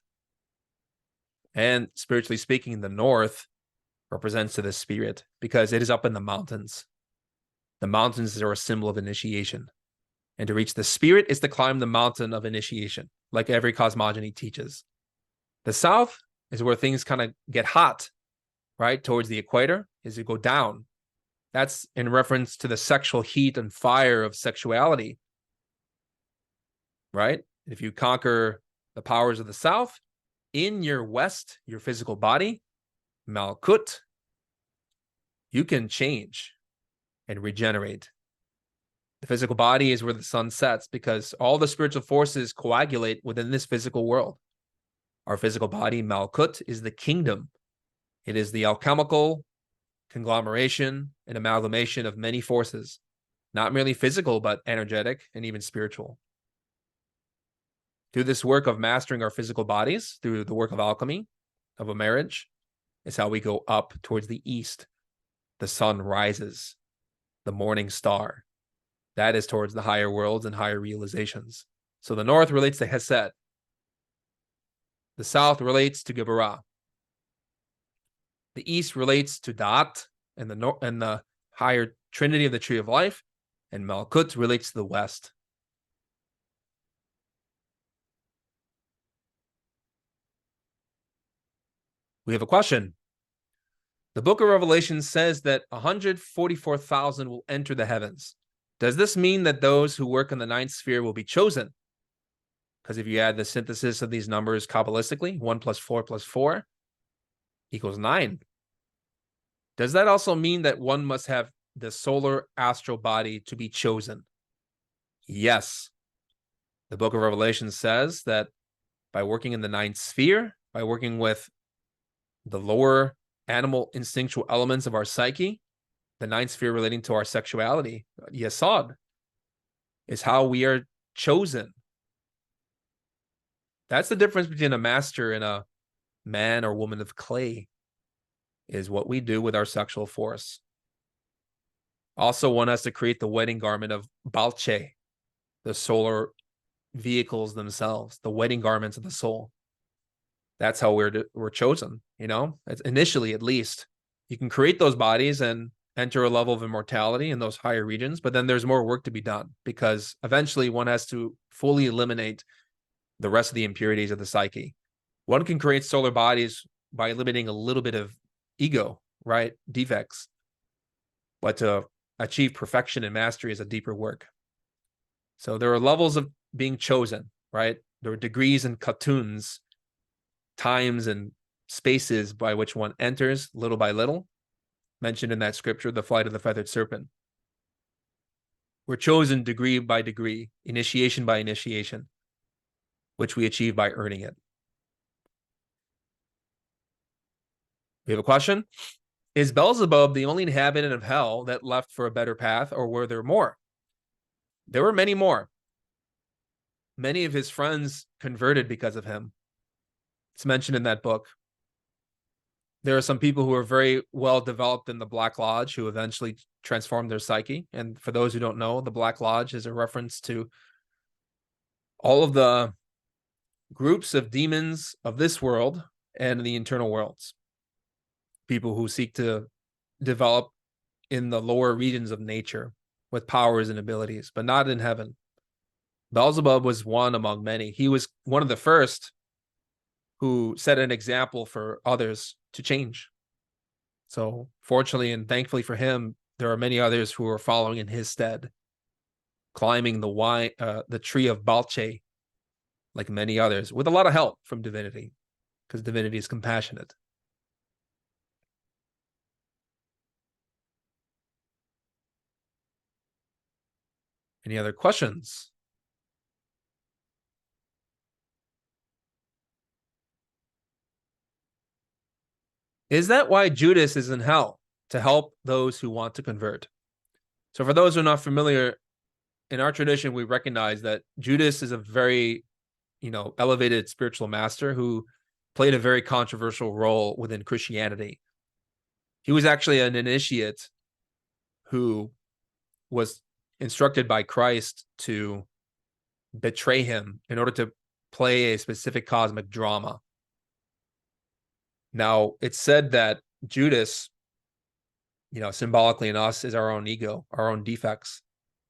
And spiritually speaking, the north represents to the spirit because it is up in the mountains. The mountains are a symbol of initiation. And to reach the spirit is to climb the mountain of initiation, like every cosmogony teaches. The south is where things kind of get hot, right? Towards the equator, as you go down. That's in reference to the sexual heat and fire of sexuality, right? If you conquer the powers of the south, in your west, your physical body, Malkut, you can change and regenerate. The physical body is where the sun sets because all the spiritual forces coagulate within this physical world. Our physical body, Malkut, is the kingdom. It is the alchemical conglomeration and amalgamation of many forces, not merely physical, but energetic and even spiritual. Through this work of mastering our physical bodies, through the work of alchemy, of a marriage, is how we go up towards the east. The sun rises, the morning star. That is towards the higher worlds and higher realizations. So the north relates to Hesed. The south relates to Geburah. The east relates to Da'at and the higher trinity of the tree of life, and Malkut relates to the west. We have a question. The book of Revelation says that 144,000 will enter the heavens. Does this mean that those who work in the ninth sphere will be chosen? Because if you add the synthesis of these numbers Kabbalistically, 1 + 4 + 4 equals 9. Does that also mean that one must have the solar astral body to be chosen? Yes. The book of Revelation says that by working in the ninth sphere, by working with the lower animal instinctual elements of our psyche, the ninth sphere relating to our sexuality, Yesod, is how we are chosen. That's the difference between a master and a man or woman of clay, is what we do with our sexual force. Also, one has to create the wedding garment of Balche, the solar vehicles themselves, the wedding garments of the soul. That's how we're chosen, you know, it's initially, at least. You can create those bodies and enter a level of immortality in those higher regions, but then there's more work to be done because eventually one has to fully eliminate the rest of the impurities of the psyche. One can create solar bodies by eliminating a little bit of ego, right? Defects. But to achieve perfection and mastery is a deeper work. So there are levels of being chosen, right? There are degrees and katuns, times and spaces by which one enters little by little, mentioned in that scripture, the flight of the feathered serpent. We're chosen degree by degree, initiation by initiation, which we achieve by earning it. We have a question. Is Beelzebub the only inhabitant of hell that left for a better path, or were there more? There were many more. Many of his friends converted because of him. It's mentioned in that book. There are some people who are very well developed in the Black Lodge who eventually transformed their psyche. And for those who don't know, the Black Lodge is a reference to all of the groups of demons of this world and the internal worlds. People who seek to develop in the lower regions of nature with powers and abilities, but not in heaven. Beelzebub was one among many. He was one of the first who set an example for others to change. So fortunately and thankfully for him, there are many others who are following in his stead, climbing the tree of Balche, like many others, with a lot of help from divinity. because divinity is compassionate. Any other questions? Is that why Judas is in hell? To help those who want to convert. So for those who are not familiar, in our tradition, we recognize that Judas is a very, elevated spiritual master who played a very controversial role within Christianity. He was actually an initiate who was instructed by Christ to betray him in order to play a specific cosmic drama. Now, it's said that Judas, symbolically in us, is our own ego, our own defects,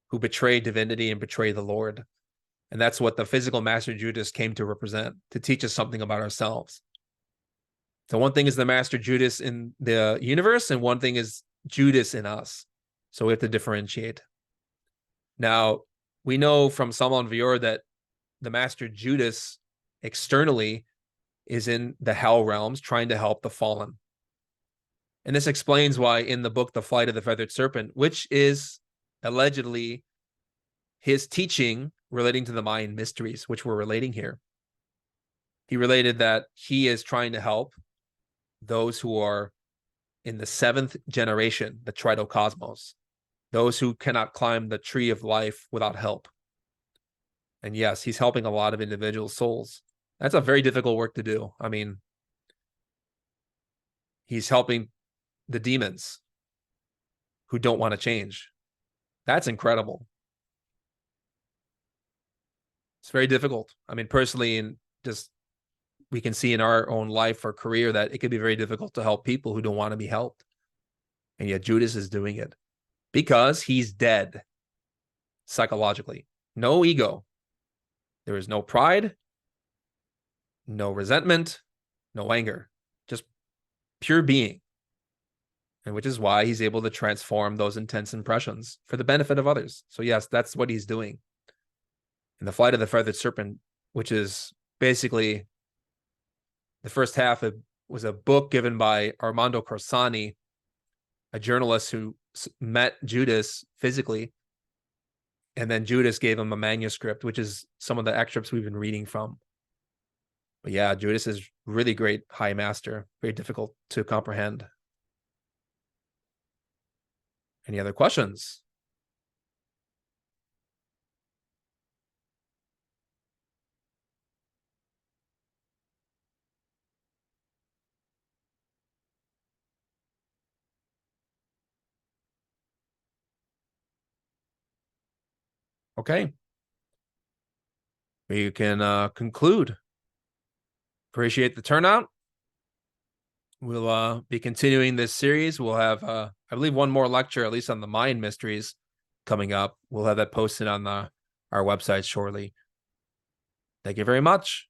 who betray divinity and betray the Lord. And that's what the physical master Judas came to represent, to teach us something about ourselves. So one thing is the master Judas in the universe, and one thing is Judas in us. So we have to differentiate. Now, we know from Salman Vior that the master Judas externally is in the hell realms trying to help the fallen. And this explains why in the book, The Flight of the Feathered Serpent, which is allegedly his teaching relating to the Mayan mysteries, which we're relating here, he related that he is trying to help those who are in the 7th generation, the Tritocosmos, those who cannot climb the tree of life without help. And yes, he's helping a lot of individual souls. That's a very difficult work to do. I mean, he's helping the demons who don't want to change. That's incredible. It's very difficult. I mean, personally, and just we can see in our own life or career that it could be very difficult to help people who don't want to be helped. And yet Judas is doing it because he's dead psychologically. No ego. There is no pride, no resentment, no anger, just pure being. And which is why he's able to transform those intense impressions for the benefit of others. So yes, that's what he's doing. In The Flight of the Feathered Serpent, which is basically the first half, it was a book given by Armando Corsani, a journalist who met Judas physically. And then Judas gave him a manuscript, which is some of the excerpts we've been reading from. But yeah, Judas is really great high master, very difficult to comprehend. Any other questions? Okay. We can conclude. Appreciate the turnout. We'll be continuing this series. We'll have, I believe, one more lecture, at least on the Mayan Mysteries, coming up. We'll have that posted on our website shortly. Thank you very much.